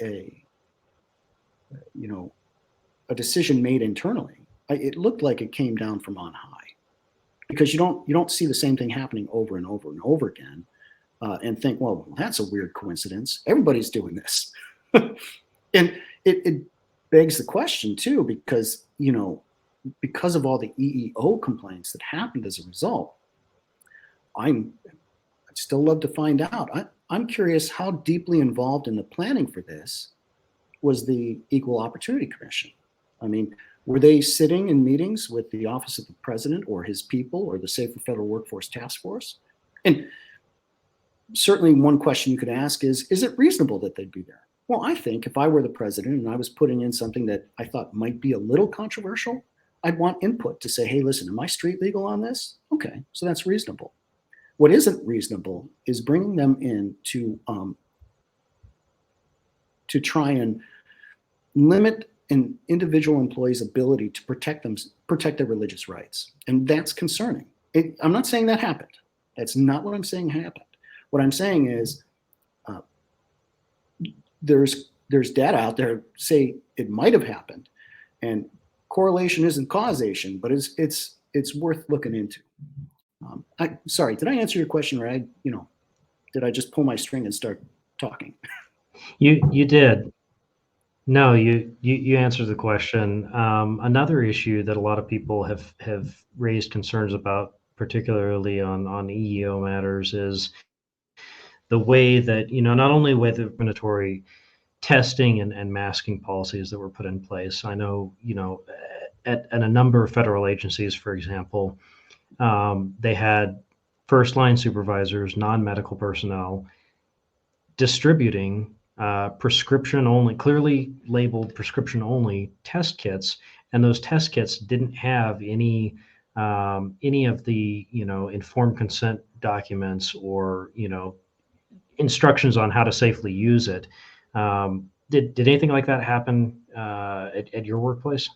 decision made internally. It looked like it came down from on high because you don't see the same thing happening over and over and over again. and think, well, that's a weird coincidence. Everybody's doing this. And it begs the question too, because, because of all the EEO complaints that happened as a result, I'd still love to find out. I'm curious how deeply involved in the planning for this was the Equal Opportunity Commission. I mean, were they sitting in meetings with the Office of the President or his people or the Safer Federal Workforce Task Force? And certainly one question you could ask is it reasonable that they'd be there? Well, I think if I were the president and I was putting in something that I thought might be a little controversial, I'd want input to say, hey, listen, am I street legal on this? Okay, so that's reasonable. What isn't reasonable is bringing them in to try and limit an individual employee's ability to protect their religious rights. And that's concerning. I'm not saying that happened. That's not what I'm saying happened. What I'm saying is there's data out there say it might have happened, and correlation isn't causation, but it's worth looking into. Sorry, did I answer your question, or did I just pull my string and start talking? You did. No, you answered the question. Another issue that a lot of people have raised concerns about, particularly on EEO matters, is the way that, not only with the discriminatory testing and masking policies that were put in place. I know, at a number of federal agencies, for example, they had first line supervisors, non-medical personnel, distributing prescription only, clearly labeled prescription only test kits, and those test kits didn't have any of the informed consent documents or instructions on how to safely use it. Did anything like that happen at your workplace?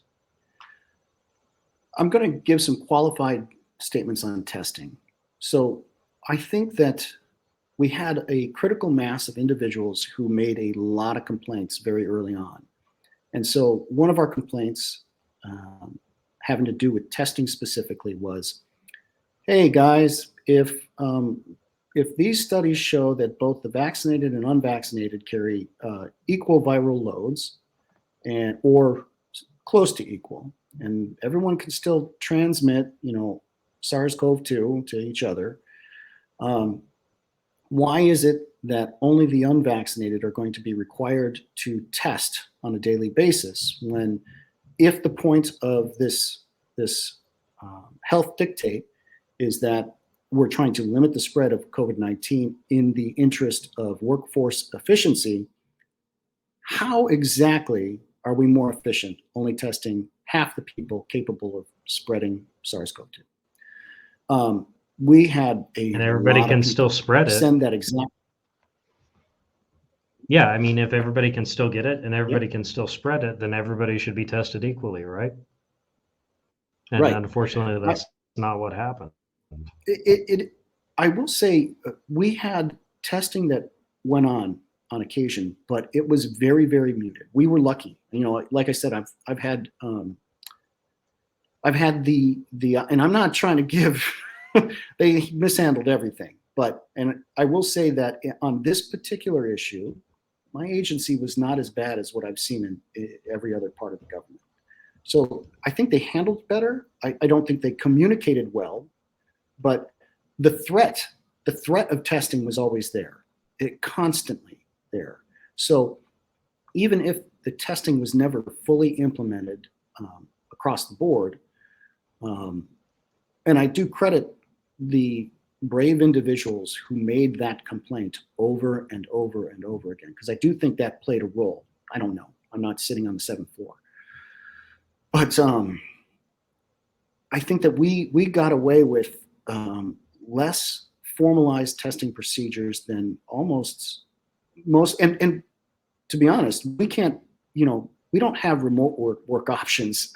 I'm going to give some qualified statements on testing. So I think that we had a critical mass of individuals who made a lot of complaints very early on. And so one of our complaints having to do with testing specifically was, hey guys, if these studies show that both the vaccinated and unvaccinated carry equal viral loads or close to equal, and everyone can still transmit, SARS-CoV-2 to each other, why is it that only the unvaccinated are going to be required to test on a daily basis when, if the point of this health dictate is that we're trying to limit the spread of COVID-19 in the interest of workforce efficiency, how exactly are we more efficient only testing half the people capable of spreading SARS-CoV-2? We had and everybody can still spread it. Send that exact. Yeah, I mean, if everybody can still get it and everybody can still spread it, then everybody should be tested equally, right? And right. Unfortunately, that's not what happened. I will say we had testing that went on occasion, but it was very, very muted. We were lucky. Like I said, I've had the and I'm not trying to give. They mishandled everything, and I will say that on this particular issue, my agency was not as bad as what I've seen in every other part of the government. So I think they handled better. I don't think they communicated well, but the threat of testing was always there, constantly there. So even if the testing was never fully implemented across the board, and I do credit the brave individuals who made that complaint over and over and over again, because I do think that played a role. I don't know. I'm not sitting on the 7th floor. But I think that we got away with less formalized testing procedures than almost most. And to be honest, we can't, we don't have remote work options.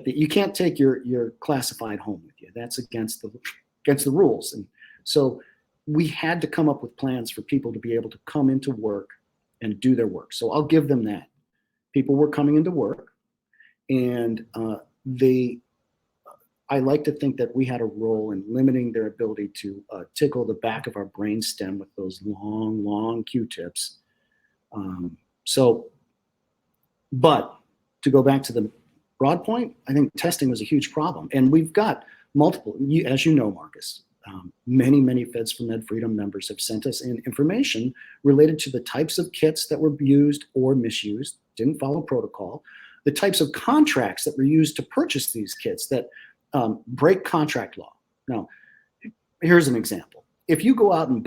You can't take your classified home with you. That's against the rules. And so we had to come up with plans for people to be able to come into work and do their work. So I'll give them that. People were coming into work, and I I like to think that we had a role in limiting their ability to tickle the back of our brain stem with those long, long Q-tips. But to go back to the broad point, I think testing was a huge problem. And we've got multiple, as you know, Marcus, many Feds for Med Freedom members have sent us in information related to the types of kits that were used or misused, didn't follow protocol, the types of contracts that were used to purchase these kits that break contract law. Now, here's an example. If you go out and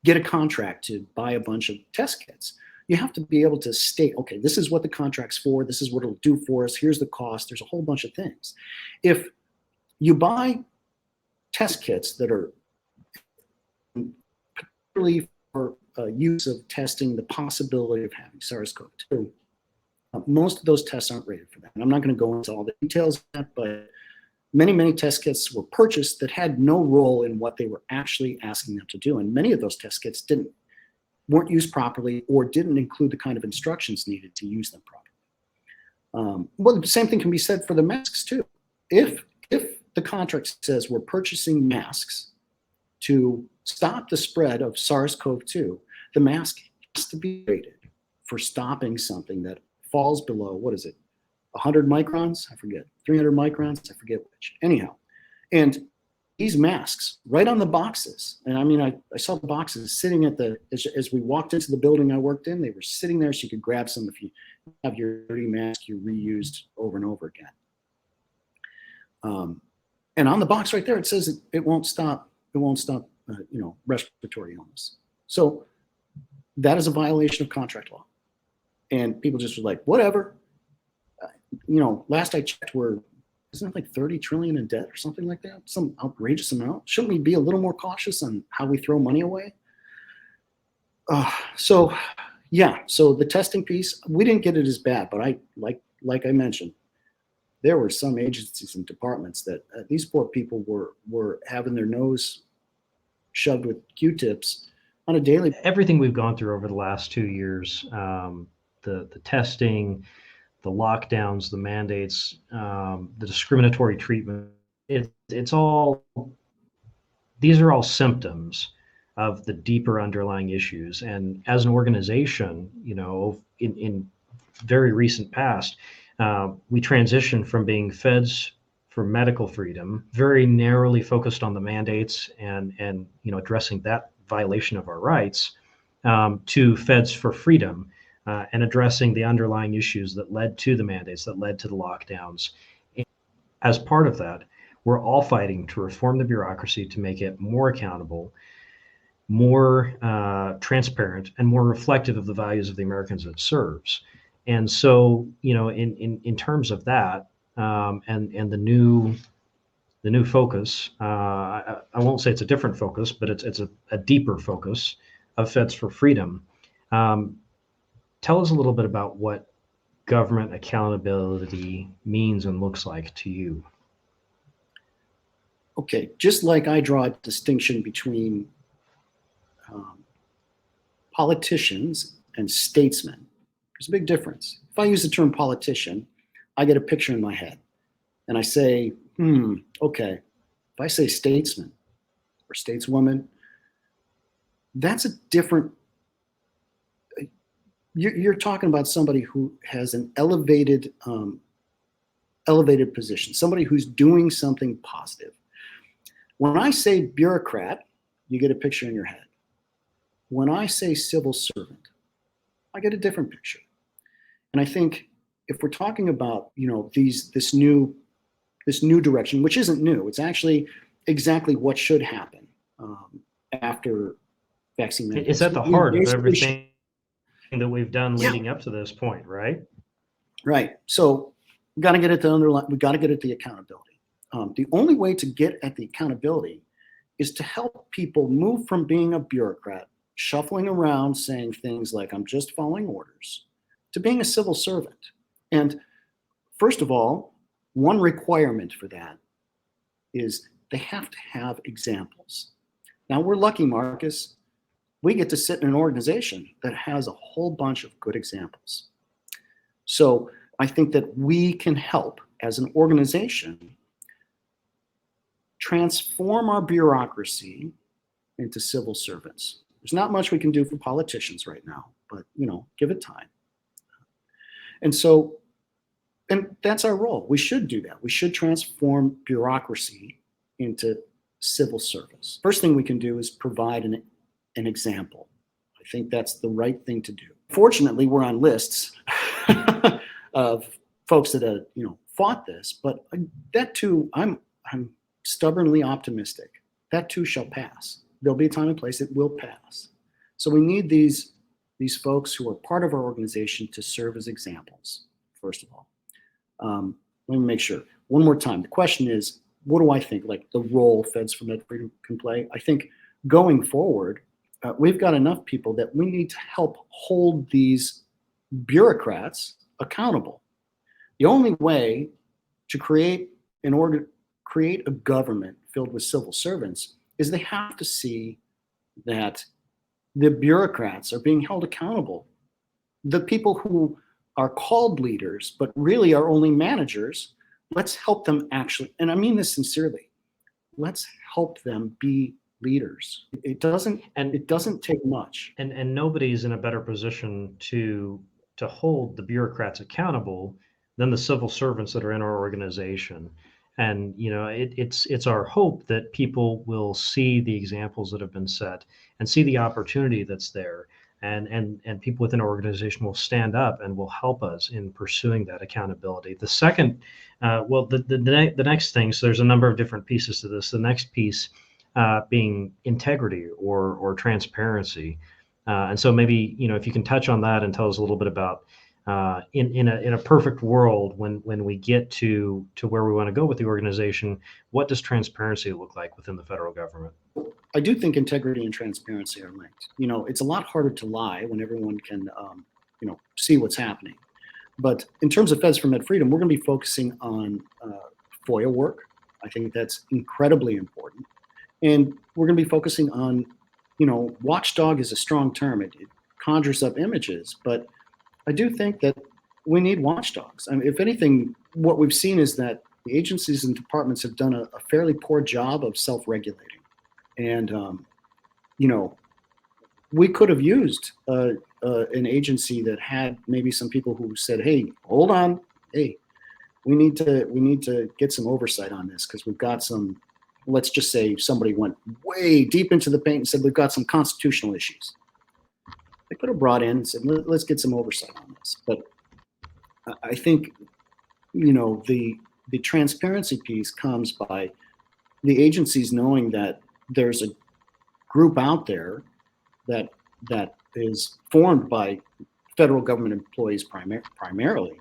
get a contract to buy a bunch of test kits, you have to be able to state, okay, this is what the contract's for, this is what it'll do for us, here's the cost, there's a whole bunch of things. If you buy test kits that are particularly for use of testing the possibility of having SARS-CoV-2, most of those tests aren't rated for that. And I'm not going to go into all the details of that, but many test kits were purchased that had no role in what they were actually asking them to do. And many of those test kits weren't used properly or didn't include the kind of instructions needed to use them properly. Well, the same thing can be said for the masks too. If the contract says we're purchasing masks to stop the spread of SARS-CoV-2, the mask has to be rated for stopping something that falls below, 100 microns? I forget. 300 microns? I forget which. Anyhow, and these masks right on the boxes, and I mean, I saw the boxes sitting as we walked into the building I worked in, they were sitting there so you could grab some if you have your dirty mask you reused over and over again. And on the box right there, it says it won't stop respiratory illness. So that is a violation of contract law. And people just were like, whatever. Last I checked, isn't it like 30 trillion in debt or something like that? Some outrageous amount. Shouldn't we be a little more cautious on how we throw money away? So the testing piece, we didn't get it as bad, but like I mentioned, there were some agencies and departments that these poor people were having their nose shoved with Q-tips on a daily. Everything we've gone through over the last 2 years, the testing, the lockdowns, the mandates, the discriminatory treatment, these are all symptoms of the deeper underlying issues. And as an organization, in very recent past, we transitioned from being Feds for Medical Freedom, very narrowly focused on the mandates and addressing that violation of our rights, to Feds for Freedom, and addressing the underlying issues that led to the mandates, that led to the lockdowns. And as part of that, we're all fighting to reform the bureaucracy to make it more accountable, more transparent, and more reflective of the values of the Americans it serves. And so, in terms of that, and the new focus, I won't say it's a different focus, but it's a deeper focus of Feds for Freedom. Tell us a little bit about what government accountability means and looks like to you. Okay, just like I draw a distinction between politicians and statesmen, there's a big difference. If I use the term politician, I get a picture in my head and I say, okay. If I say statesman or stateswoman, that's a different, you're talking about somebody who has an elevated position, somebody who's doing something positive. When I say bureaucrat, you get a picture in your head. When I say civil servant, I get a different picture. And I think if we're talking about, this new direction, which isn't new, it's actually exactly what should happen after vaccine mandates. It's at the heart of everything that we've done leading up to this point, right? Right. So we got to get at the accountability. The only way to get at the accountability is to help people move from being a bureaucrat, shuffling around saying things like, I'm just following orders, to being a civil servant. And first of all, one requirement for that is they have to have examples. Now, we're lucky, Marcus. We get to sit in an organization that has a whole bunch of good examples. So I think that we can help as an organization transform our bureaucracy into civil servants. There's not much we can do for politicians right now, but give it time. And that's our role. We should do that. We should transform bureaucracy into civil service. First thing we can do is provide an example. I think that's the right thing to do. Fortunately, we're on lists of folks that have, fought this, but that too, I'm stubbornly optimistic. That too shall pass. There'll be a time and place it will pass. So we need these folks who are part of our organization to serve as examples, first of all. Let me make sure. One more time. The question is, what do I think, like the role Feds for Med Freedom can play? I think going forward, we've got enough people that we need to help hold these bureaucrats accountable. The only way to create a government filled with civil servants is they have to see that the bureaucrats are being held accountable. The people who are called leaders, but really are only managers, let's help them actually, and I mean this sincerely, let's help them be leaders. It doesn't take much. And nobody's in a better position to hold the bureaucrats accountable than the civil servants that are in our organization. And it's our hope that people will see the examples that have been set and see the opportunity that's there, and people within our organization will stand up and will help us in pursuing that accountability. The second, the next thing, so there's a number of different pieces to this. The next piece being integrity or transparency, and so maybe if you can touch on that and tell us a little bit about. In a perfect world, when we get to where we want to go with the organization, what does transparency look like within the federal government? I do think integrity and transparency are linked. It's a lot harder to lie when everyone can, see what's happening. But in terms of Feds for Med Freedom, we're going to be focusing on FOIA work. I think that's incredibly important, and we're going to be focusing on, watchdog is a strong term. It conjures up images, but I do think that we need watchdogs. I mean, if anything, what we've seen is that the agencies and departments have done a fairly poor job of self-regulating. And, we could have used an agency that had maybe some people who said, hey, hold on. Hey, we need to get some oversight on this because we've got some, let's just say somebody went way deep into the paint and said, we've got some constitutional issues. They could have brought in and said, let's get some oversight on this. But I think, the transparency piece comes by the agencies knowing that there's a group out there that is formed by federal government employees primarily,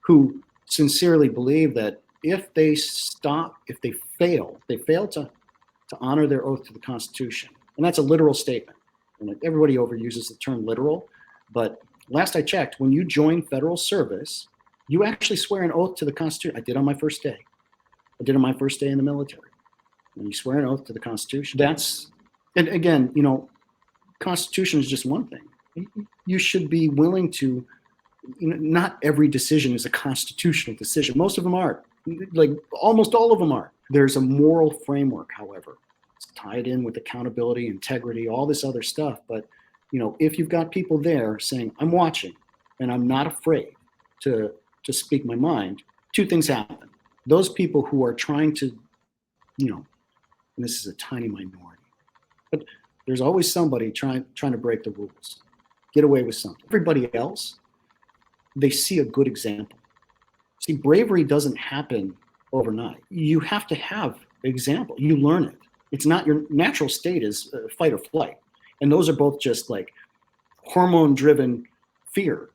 who sincerely believe that if they fail to honor their oath to the Constitution, and that's a literal statement. And everybody overuses the term literal, but last I checked, when you join federal service, you actually swear an oath to the Constitution. I did on my first day. I did on my first day in the military. When you swear an oath to the Constitution, and again, Constitution is just one thing. You should be willing to, not every decision is a constitutional decision. Most of them aren't. Like almost all of them are. There's a moral framework, however. It's tied in with accountability, integrity, all this other stuff. But, if you've got people there saying, I'm watching and I'm not afraid to speak my mind, two things happen. Those people who are trying to, and this is a tiny minority, but there's always somebody trying to break the rules, get away with something. Everybody else, they see a good example. See, bravery doesn't happen overnight. You have to have an example. You learn it. It's not your natural state is fight or flight. And those are both just like hormone-driven fear.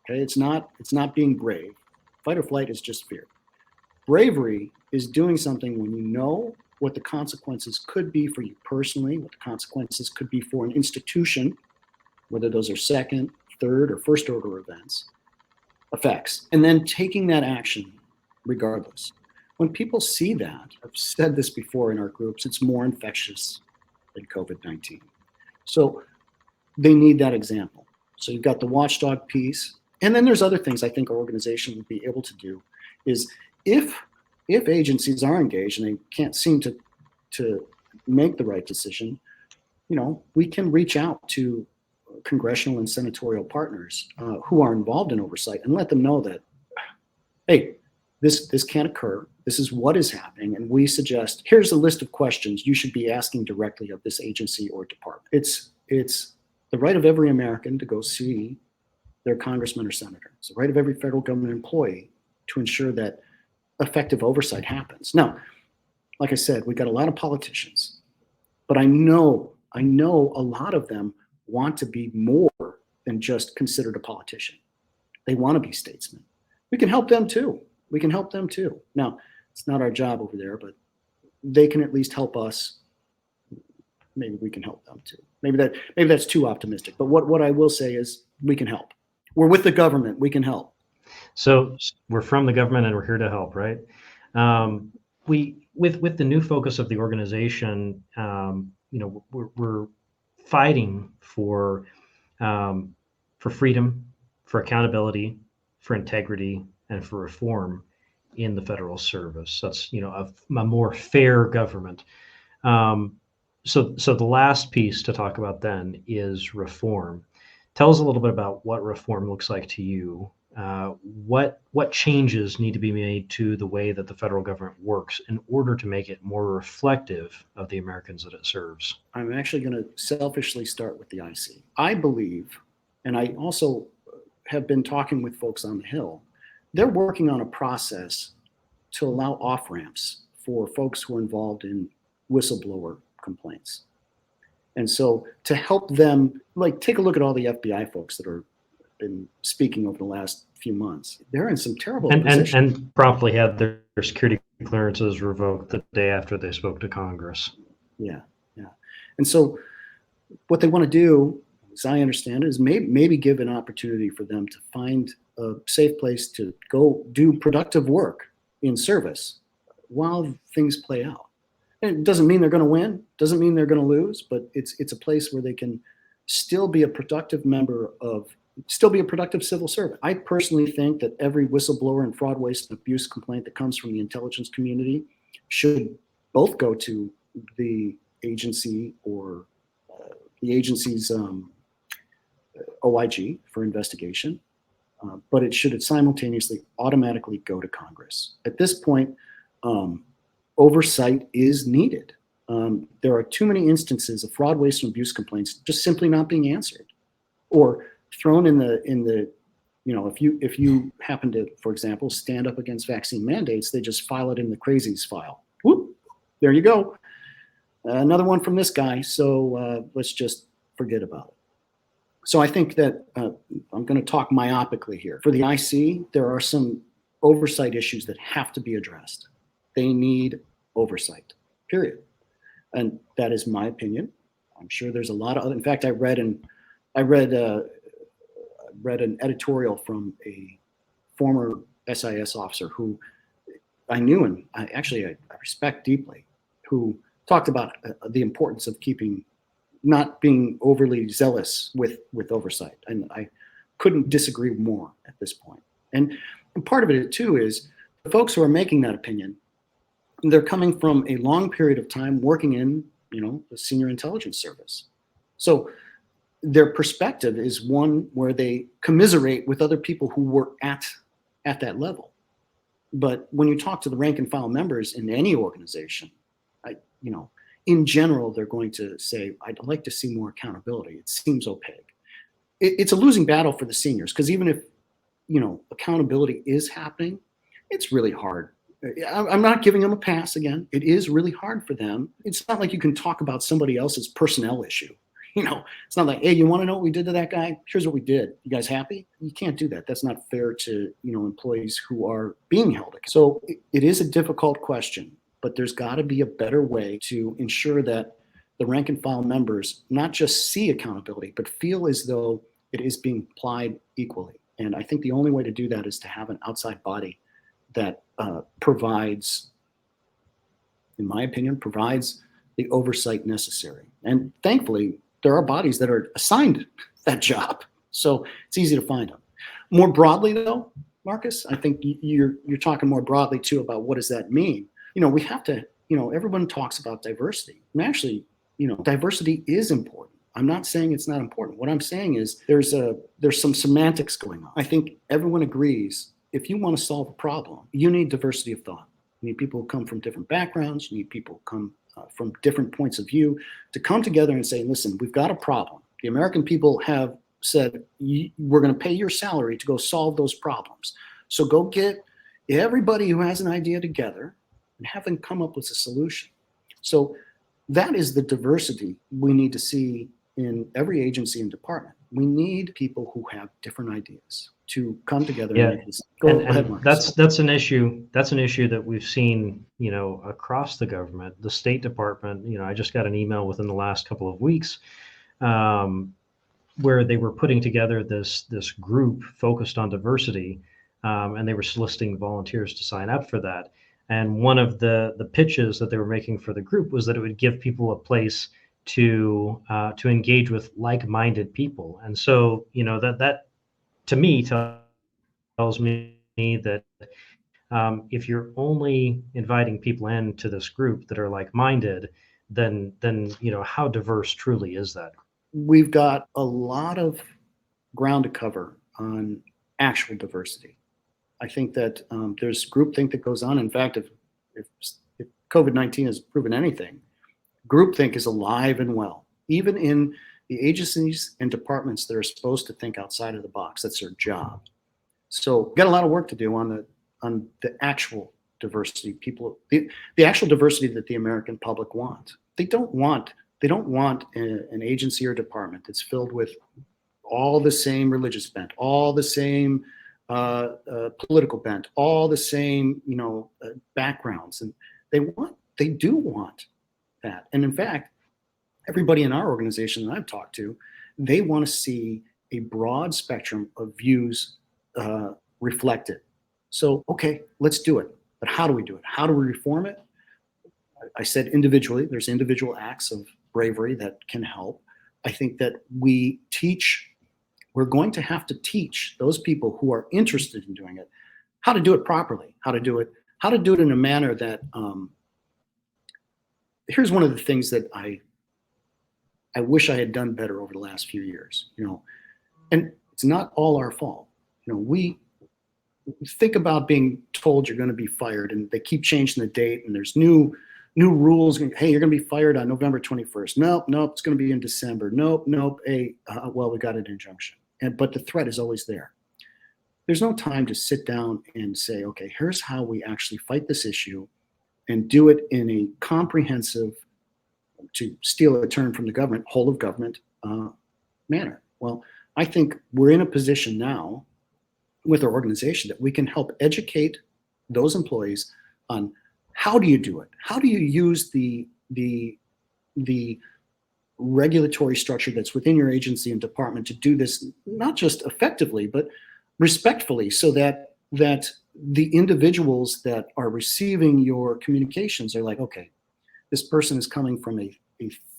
Okay, it's not being brave. Fight or flight is just fear. Bravery is doing something when you know what the consequences could be for you personally, what the consequences could be for an institution, whether those are second, third, or first order effects, and then taking that action regardless. When people see that, I've said this before in our groups, it's more infectious than COVID-19. So they need that example. So you've got the watchdog piece. And then there's other things I think our organization would be able to do is if if agencies are engaged and they can't seem to make the right decision, we can reach out to congressional and senatorial partners who are involved in oversight and let them know that, hey, this can't occur. This is what is happening. And we suggest, here's a list of questions you should be asking directly of this agency or department. It's the right of every American to go see their congressman or senator. It's the right of every federal government employee to ensure that effective oversight happens. Now, like I said, we got a lot of politicians, but I know a lot of them want to be more than just considered a politician. They want to be statesmen. We can help them too. Now, it's not our job over there, but they can at least help us. Maybe we can help them too. Maybe that's too optimistic. But what I will say is we can help. We're with the government. We can help. So we're from the government and we're here to help, right? With the new focus of the organization, we're fighting for freedom, for accountability, for integrity, and for reform in the federal service. That's a more fair government. So the last piece to talk about then is reform. Tell us a little bit about what reform looks like to you. What changes need to be made to the way that the federal government works in order to make it more reflective of the Americans that it serves? I'm actually going to selfishly start with the IC. I believe, and I also have been talking with folks on the Hill, they're working on a process to allow off-ramps for folks who are involved in whistleblower complaints. And so to help them, take a look at all the FBI folks that are been speaking over the last few months. They're in some terrible positions. And promptly had their security clearances revoked the day after they spoke to Congress. Yeah. And so what they want to do, as I understand it, is maybe give an opportunity for them to find a safe place to go do productive work in service while things play out. And it doesn't mean they're going to win, doesn't mean they're going to lose, but it's a place where they can still be a productive civil servant. I personally think that every whistleblower and fraud, waste, and abuse complaint that comes from the intelligence community should both go to the agency or the agency's OIG for investigation, but it should simultaneously automatically go to Congress. At this point, oversight is needed. There are too many instances of fraud, waste, and abuse complaints just simply not being answered, or thrown in the if you happen to, for example, stand up against vaccine mandates, they just file it in the crazies file. Whoop, there you go. Another one from this guy. So let's just forget about it. So I think that I'm going to talk myopically here. For the IC, there are some oversight issues that have to be addressed. They need oversight, period. And that is my opinion. I'm sure there's a lot of other. In fact, I read an editorial from a former SIS officer who I knew and I respect deeply, who talked about the importance of not being overly zealous with oversight. And I couldn't disagree more at this point. And part of it too is the folks who are making that opinion, they're coming from a long period of time working in, the senior intelligence service. So their perspective is one where they commiserate with other people who were at that level. But when you talk to the rank and file members in any organization, in general, they're going to say, I'd like to see more accountability. It seems opaque. It's a losing battle for the seniors, because even if, accountability is happening, it's really hard. I'm not giving them a pass again. It is really hard for them. It's not like you can talk about somebody else's personnel issue. It's not like, hey, you want to know what we did to that guy? Here's what we did. You guys happy? You can't do that. That's not fair to, employees who are being held accountable. So it is a difficult question, but there's got to be a better way to ensure that the rank and file members not just see accountability, but feel as though it is being applied equally. And I think the only way to do that is to have an outside body that provides, in my opinion, provides the oversight necessary. And thankfully, there are bodies that are assigned that job. So it's easy to find them. More broadly, though, Marcus. I think you're talking more broadly too about what does that mean. We have to. Everyone talks about diversity, and actually, diversity is important. I'm not saying it's not important. What I'm saying is there's some semantics going on. I think everyone agrees if you want to solve a problem, you need diversity of thought. You need people who come from different backgrounds. You need people who come from different points of view to come together and say, listen, we've got a problem. The American people have said, we're going to pay your salary to go solve those problems. So go get everybody who has an idea together and have them come up with a solution. So that is the diversity we need to see in every agency and department. We need people who have different ideas to come together. Yeah. And make this. Go ahead, Marcus. That's an issue. That's an issue that we've seen, across the government. The State Department, I just got an email within the last couple of weeks where they were putting together this group focused on diversity, and they were soliciting volunteers to sign up for that. And one of the pitches that they were making for the group was that it would give people a place to engage with like-minded people. And so, that to me tells me that if you're only inviting people into this group that are like-minded, then how diverse truly is that? We've got a lot of ground to cover on actual diversity. I think that there's groupthink that goes on. In fact, if COVID-19 has proven anything, groupthink is alive and well, even in the agencies and departments that are supposed to think outside of the box. That's their job. So we've got a lot of work to do on the actual diversity the actual diversity that the American public want. They don't want an agency or department that's filled with all the same religious bent, all the same political bent, all the same backgrounds, and they do want that. And in fact, everybody in our organization that I've talked to, they want to see a broad spectrum of views reflected. So, okay, let's do it. But how do we do it? How do we reform it? I said individually, there's individual acts of bravery that can help. I think that we're going to have to teach those people who are interested in doing it how to do it properly, how to do it in a manner that, here's one of the things that I wish I had done better over the last few years, and it's not all our fault. We think about being told you're going to be fired, and they keep changing the date, and there's new rules. Hey, you're going to be fired on November 21st. Nope, it's going to be in December. Nope. Hey, well, we got an injunction, but the threat is always there. There's no time to sit down and say, okay, here's how we actually fight this issue, and do it in a comprehensive, to steal a term from the government, whole of government manner. Well, I think we're in a position now with our organization that we can help educate those employees on how do you do it? How do you use the regulatory structure that's within your agency and department to do this, not just effectively, but respectfully, so that the individuals that are receiving your communications are like, okay, this person is coming from a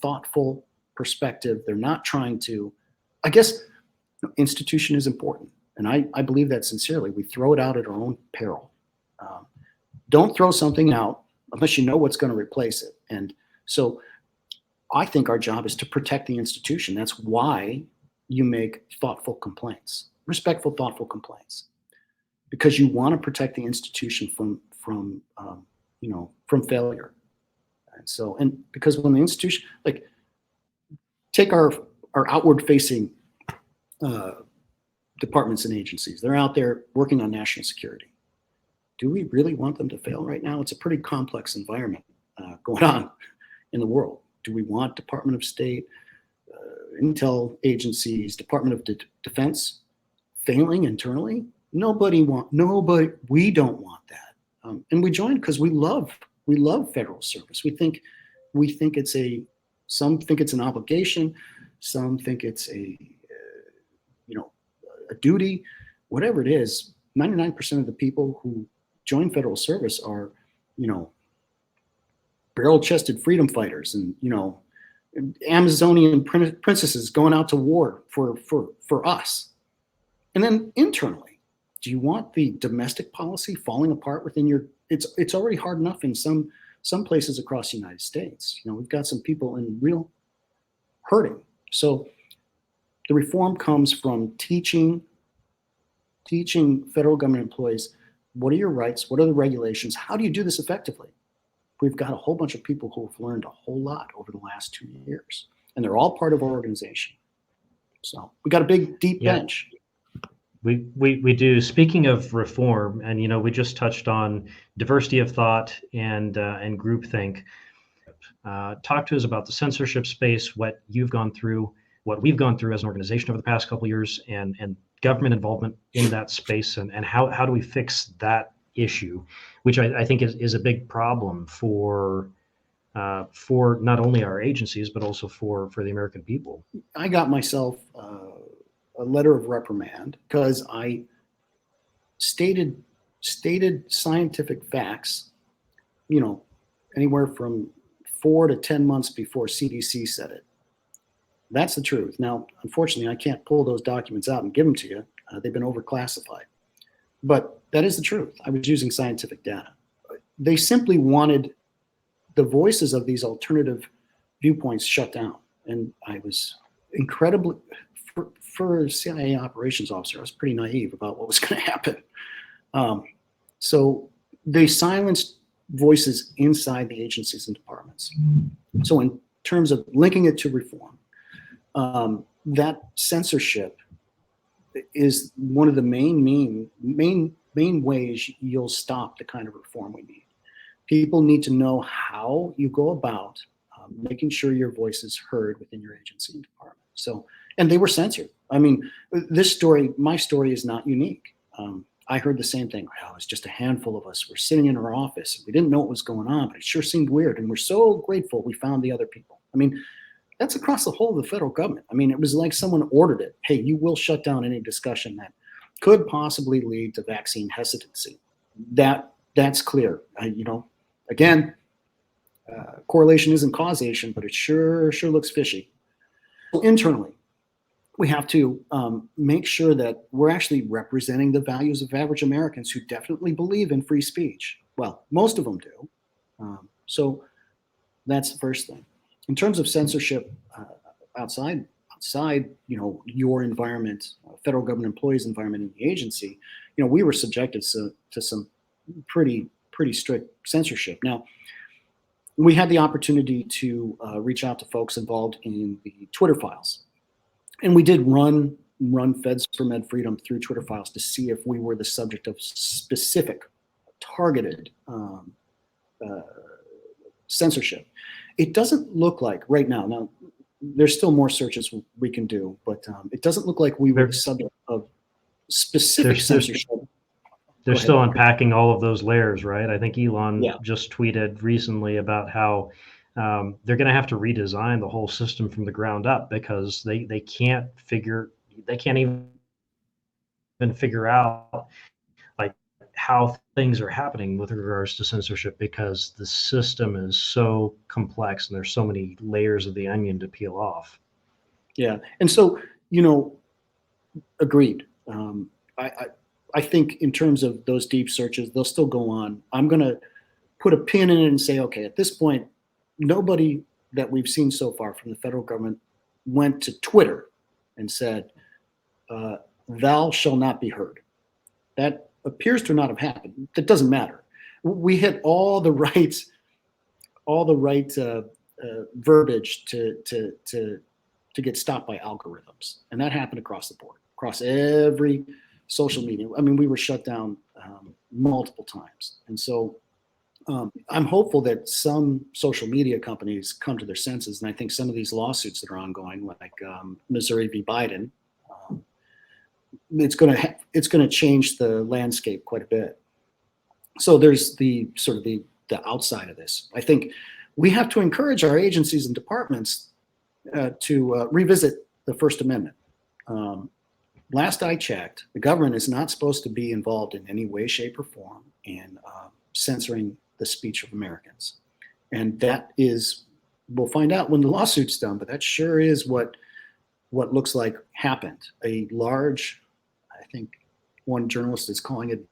thoughtful perspective. They're not trying to, I guess, institution is important. And I believe that sincerely. We throw it out at our own peril. Don't throw something out unless you know what's going to replace it. And so I think our job is to protect the institution. That's why you make thoughtful complaints, respectful, thoughtful complaints, because you want to protect the institution from failure. And because when the institution, like, take our outward facing departments and agencies, they're out there working on national security. Do we really want them to fail right now? It's a pretty complex environment going on in the world. Do we want Department of State, intel agencies, Department of Defense failing internally? We don't want that. And we joined because we love federal service. We think some think it's an obligation, some think it's a duty, whatever it is. 99% of the people who join federal service are, barrel-chested freedom fighters and, Amazonian princesses going out to war for us. And then internally, Do you want the domestic policy falling apart within your? It's already hard enough in some places across the United States. We've got some people in real hurting. So the reform comes from teaching federal government employees, what are your rights? What are the regulations? How do you do this effectively? We've got a whole bunch of people who have learned a whole lot over the last 2 years, and they're all part of our organization. So we got a big, deep bench. We do. Speaking of reform, and we just touched on diversity of thought and groupthink. Talk to us about the censorship space, what you've gone through, what we've gone through as an organization over the past couple of years, and government involvement in that space, and how do we fix that issue, which I think is a big problem for not only our agencies but also for the American people. I got myself a letter of reprimand because I stated scientific facts, anywhere from 4 to 10 months before CDC said it. That's the truth. Now, unfortunately, I can't pull those documents out and give them to you. They've been overclassified. But that is the truth. I was using scientific data. They simply wanted the voices of these alternative viewpoints shut down. And I was incredibly, for a CIA operations officer, I was pretty naive about what was going to happen. So they silenced voices inside the agencies and departments. So in terms of linking it to reform, that censorship is one of the main ways you'll stop the kind of reform we need. People need to know how you go about making sure your voice is heard within your agency and department. So, and they were censored. I mean, my story is not unique. I heard the same thing. Oh, it's just a handful of us. We're sitting in our office. We didn't know what was going on, but it sure seemed weird. And we're so grateful we found the other people. I mean, that's across the whole of the federal government. I mean, it was like someone ordered it. Hey, you will shut down any discussion that could possibly lead to vaccine hesitancy. That's clear. Again, correlation isn't causation, but it sure looks fishy. So internally, we have to make sure that we're actually representing the values of average Americans who definitely believe in free speech. Well, most of them do. So that's the first thing. In terms of censorship outside, your environment, federal government employees' environment in the agency, we were subjected to some pretty strict censorship. Now, we had the opportunity to reach out to folks involved in the Twitter files. And we did run Feds for Med Freedom through Twitter files to see if we were the subject of specific, targeted censorship. It doesn't look like right now. Now, there's still more searches we can do, but it doesn't look like we were the subject of specific censorship. They're still unpacking all of those layers, right? I think Elon just tweeted recently about how they're going to have to redesign the whole system from the ground up because they can't even figure out like how things are happening with regards to censorship because the system is so complex and there's so many layers of the onion to peel off. Yeah, and so agreed. I think in terms of those deep searches, they'll still go on. I'm going to put a pin in it and say, okay, at this point, nobody that we've seen so far from the federal government went to Twitter and said, thou shall not be heard. That appears to not have happened. That doesn't matter. We hit all the right verbiage to get stopped by algorithms. And that happened across the board, across every social media. I mean, we were shut down multiple times. And so I'm hopeful that some social media companies come to their senses. And I think some of these lawsuits that are ongoing, like Missouri v. Biden, it's going to change the landscape quite a bit. So there's the outside of this. I think we have to encourage our agencies and departments to revisit the First Amendment. Last I checked, the government is not supposed to be involved in any way, shape, or form in censoring the speech of Americans. And that is, we'll find out when the lawsuit's done, but that sure is what looks like happened. A large, I think one journalist is calling it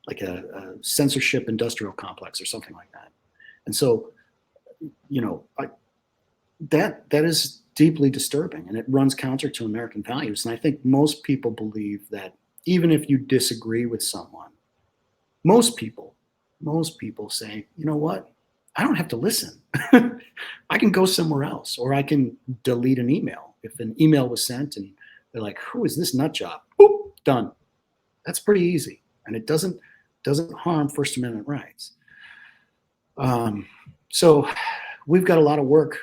like a censorship industrial complex or something like that. And so, that is deeply disturbing, and it runs counter to American values. And I think most people believe that even if you disagree with someone, most people say, you know what? I don't have to listen. I can go somewhere else, or I can delete an email. If an email was sent and they're like, who is this nut job? Boop, done. That's pretty easy. And it doesn't harm First Amendment rights. So we've got a lot of work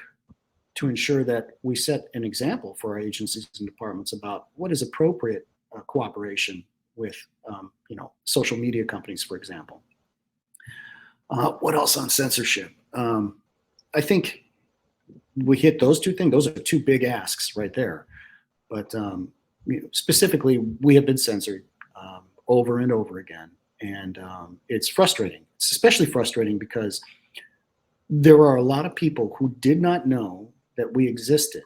to ensure that we set an example for our agencies and departments about what is appropriate cooperation with, social media companies, for example. What else on censorship? I think we hit those two things. Those are two big asks right there. But specifically, we have been censored over and over again. And it's frustrating. It's especially frustrating because there are a lot of people who did not know that we existed.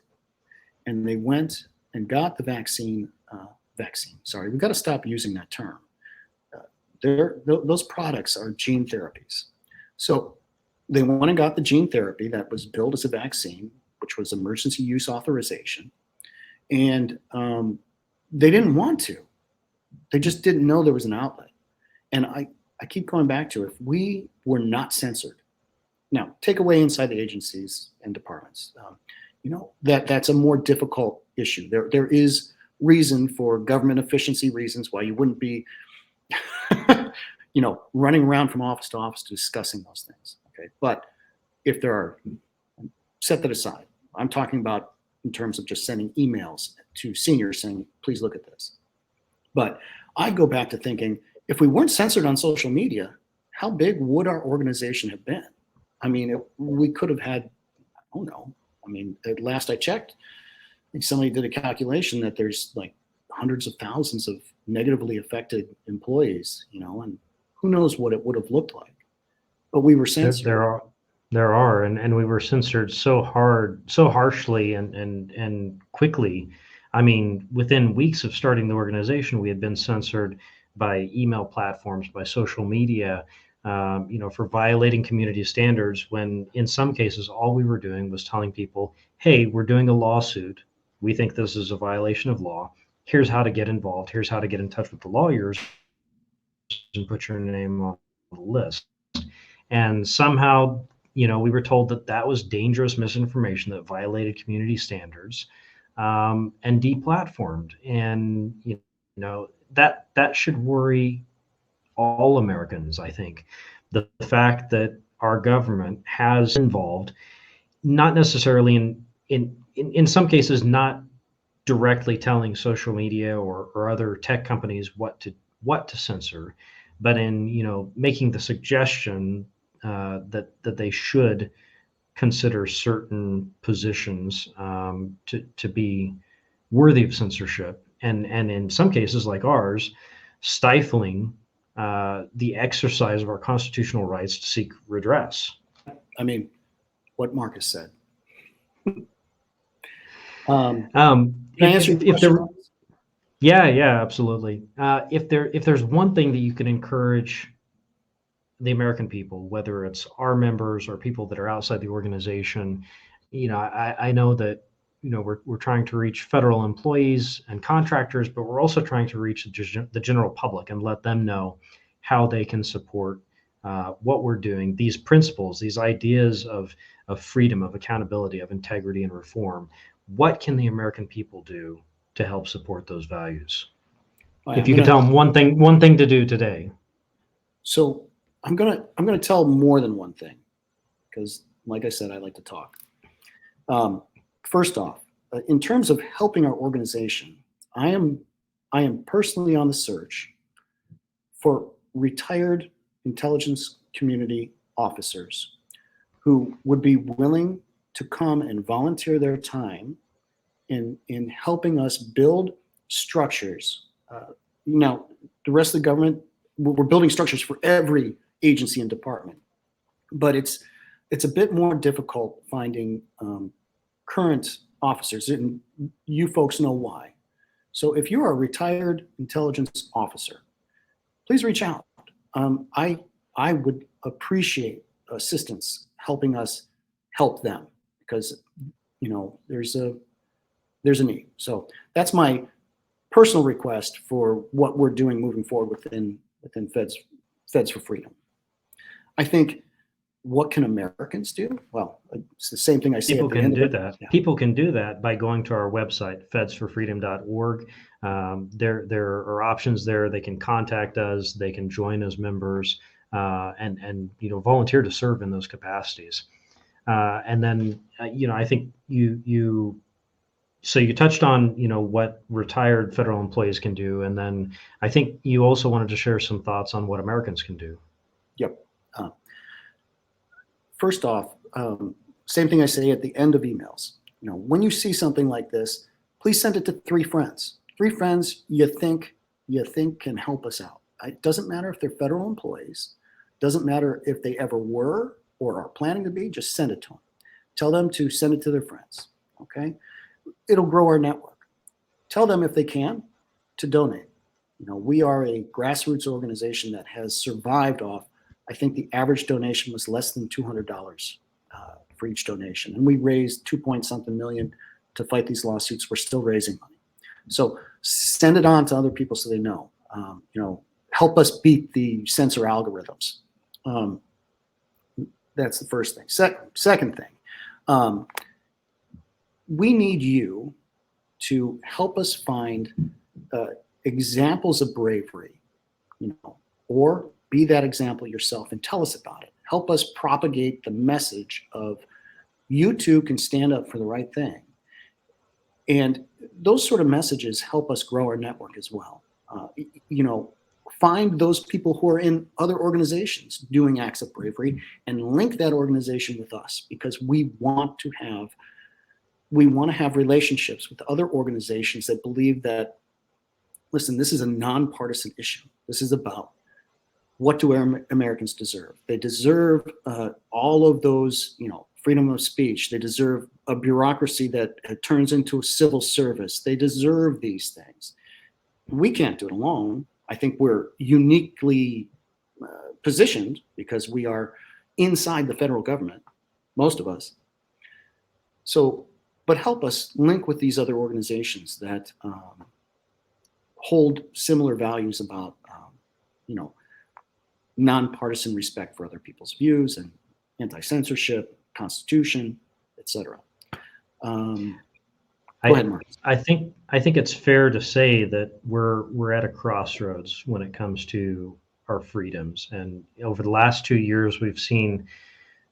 And they went and got the vaccine. Sorry, we've got to stop using that term. Those products are gene therapies. So they went and got the gene therapy that was billed as a vaccine, which was emergency use authorization. And they didn't want to. They just didn't know there was an outlet. And I keep going back to, if we were not censored, now take away inside the agencies and departments, that's a more difficult issue. There is reason for government efficiency reasons why you wouldn't be running around from office to office discussing those things. Okay. But if there are, set that aside. I'm talking about in terms of just sending emails to seniors saying, please look at this. But I go back to thinking, if we weren't censored on social media, how big would our organization have been? I mean, we could have had, I don't know. I mean, at last I checked, I think somebody did a calculation that there's like hundreds of thousands of negatively affected employees, and who knows what it would have looked like. But we were censored. There are, and we were censored so harshly and quickly. I mean, within weeks of starting the organization, we had been censored by email platforms, by social media, for violating community standards, when in some cases, all we were doing was telling people, hey, we're doing a lawsuit. We think this is a violation of law. Here's how to get involved. Here's how to get in touch with the lawyers and put your name on the list. And somehow, we were told that was dangerous misinformation that violated community standards, and deplatformed. And, that should worry all Americans, I think. The fact that our government has involved, not necessarily in some cases, not directly telling social media or other tech companies what to censor, but in making the suggestion that they should consider certain positions to be worthy of censorship, and in some cases like ours, stifling the exercise of our constitutional rights to seek redress. I mean, what Marcus said. Can I answer your question? Yeah, absolutely. If there's one thing that you can encourage the American people, whether it's our members or people that are outside the organization, I know that we're trying to reach federal employees and contractors, but we're also trying to reach the general public and let them know how they can support what we're doing, these principles, these ideas of freedom, of accountability, of integrity and reform. What can the American people do to help support those values? If you could tell them one thing to do today. So I'm gonna tell more than one thing, because like I said, I like to talk. First off, in terms of helping our organization, I am personally on the search for retired intelligence community officers who would be willing to come and volunteer their time in helping us build structures. Now, the rest of the government, we're building structures for every agency and department, but it's a bit more difficult finding current officers, and you folks know why. So if you're a retired intelligence officer, please reach out. I would appreciate assistance helping us help them, because there's a need. So that's my personal request for what we're doing moving forward within Feds for Freedom. I think, what can Americans do? Well, it's the same thing I say People at the can end do of it. that. Yeah. People can do that by going to our website, fedsforfreedom.org. There are options there. They can contact us. They can join as members, and volunteer to serve in those capacities. And then I think so you touched on what retired federal employees can do, and then I think you also wanted to share some thoughts on what Americans can do. Yep. First off, same thing I say at the end of emails. When you see something like this, please send it to 3 friends. 3 friends you think can help us out. It doesn't matter if they're federal employees. Doesn't matter if they ever were or are planning to be. Just send it to them. Tell them to send it to their friends. Okay? It'll grow our network. Tell them, if they can, to donate. We are a grassroots organization that has survived off, I think the average donation was less than $200 for each donation. And we raised 2-point-something million to fight these lawsuits. We're still raising money. So send it on to other people so they know. Help us beat the censor algorithms. That's the first thing. Second thing, we need you to help us find examples of bravery, or be that example yourself and tell us about it. Help us propagate the message of you too can stand up for the right thing. And those sort of messages help us grow our network as well. Find those people who are in other organizations doing acts of bravery and link that organization with us, because we want to have relationships with other organizations that believe that, listen, this is a nonpartisan issue. This is about, what do Americans deserve? They deserve all of those, freedom of speech. They deserve a bureaucracy that turns into a civil service. They deserve these things. We can't do it alone. I think we're uniquely positioned because we are inside the federal government, most of us. So, but help us link with these other organizations that hold similar values about, nonpartisan respect for other people's views and anti-censorship, Constitution, etc. Go ahead, Mark. I think it's fair to say that we're at a crossroads when it comes to our freedoms, and over the last 2 years, we've seen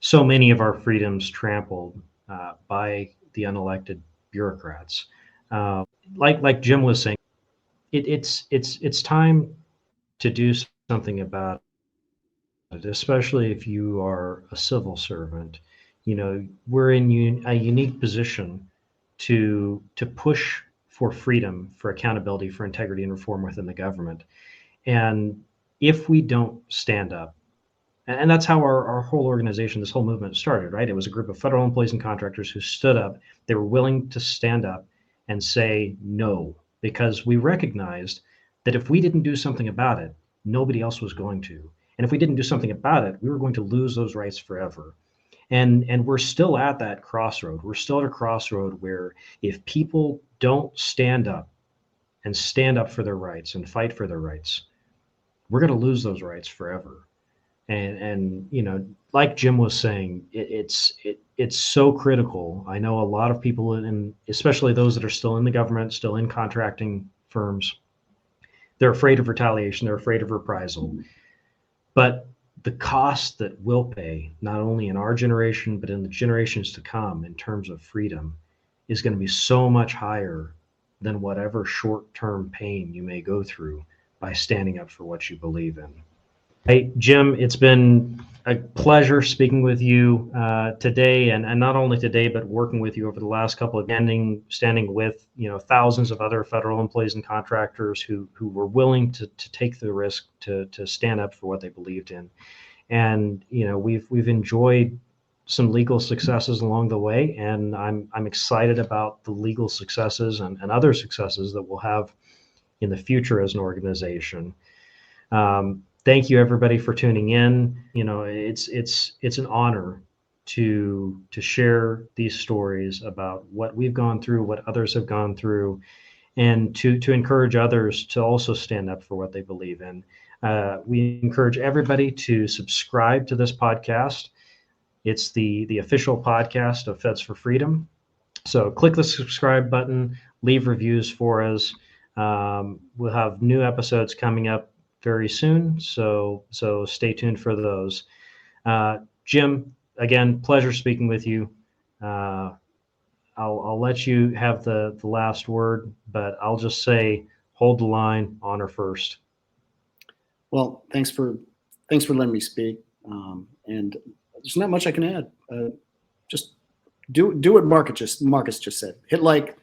so many of our freedoms trampled by the unelected bureaucrats. Like Jim was saying, it's time to do something about it, especially if you are a civil servant. We're in a unique position to push for freedom, for accountability, for integrity and reform within the government. And if we don't stand up, and that's how our whole organization, this whole movement started, right? It was a group of federal employees and contractors who stood up. They were willing to stand up and say no, because we recognized that if we didn't do something about it, nobody else was going to. And if we didn't do something about it, we were going to lose those rights forever. And we're still at that crossroad. We're still at a crossroad where if people don't stand up and stand up for their rights and fight for their rights, we're going to lose those rights forever. And like Jim was saying, it's so critical. I know a lot of people, and especially those that are still in the government, still in contracting firms, they're afraid of retaliation. They're afraid of reprisal. But the cost that we'll pay, not only in our generation, but in the generations to come in terms of freedom, is going to be so much higher than whatever short-term pain you may go through by standing up for what you believe in. Hey, Jim, it's been a pleasure speaking with you today, and not only today, but working with you over the last couple of standing with thousands of other federal employees and contractors who were willing to take the risk to stand up for what they believed in. And we've enjoyed some legal successes along the way, and I'm excited about the legal successes and other successes that we'll have in the future as an organization. Thank you everybody for tuning in. You know, it's an honor to share these stories about what we've gone through, what others have gone through, and to encourage others to also stand up for what they believe in. We encourage everybody to subscribe to this podcast. It's the official podcast of Feds for Freedom. So click the subscribe button, leave reviews for us. We'll have new episodes coming up very soon, so stay tuned for those. Jim, again, pleasure speaking with you. I'll let you have the last word, but I'll just say, hold the line, honor first. Well, thanks for letting me speak. And there's not much I can add. Just do what Marcus just said. Hit like,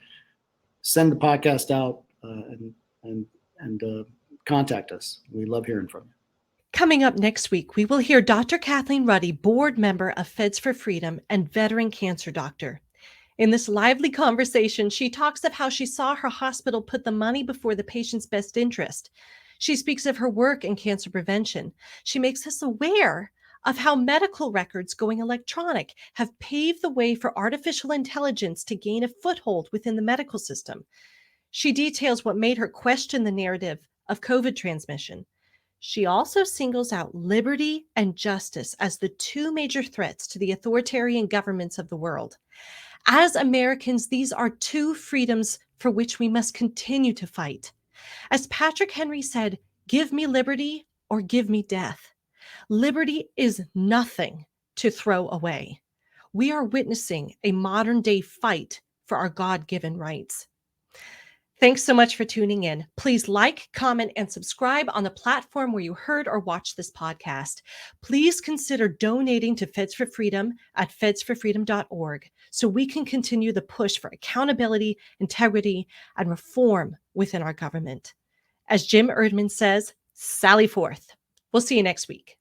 send the podcast out, and contact us. We love hearing from you. Coming up next week, we will hear Dr. Kathleen Ruddy, board member of Feds for Freedom and veteran cancer doctor. In this lively conversation, she talks of how she saw her hospital put the money before the patient's best interest. She speaks of her work in cancer prevention. She makes us aware of how medical records going electronic have paved the way for artificial intelligence to gain a foothold within the medical system. She details what made her question the narrative of COVID transmission. She also singles out liberty and justice as the two major threats to the authoritarian governments of the world. As Americans, these are two freedoms for which we must continue to fight. As Patrick Henry said, "Give me liberty or give me death." Liberty is nothing to throw away. We are witnessing a modern-day fight for our God-given rights. Thanks so much for tuning in. Please like, comment, and subscribe on the platform where you heard or watched this podcast. Please consider donating to Feds for Freedom at fedsforfreedom.org so we can continue the push for accountability, integrity, and reform within our government. As Jim Erdman says, sally forth. We'll see you next week.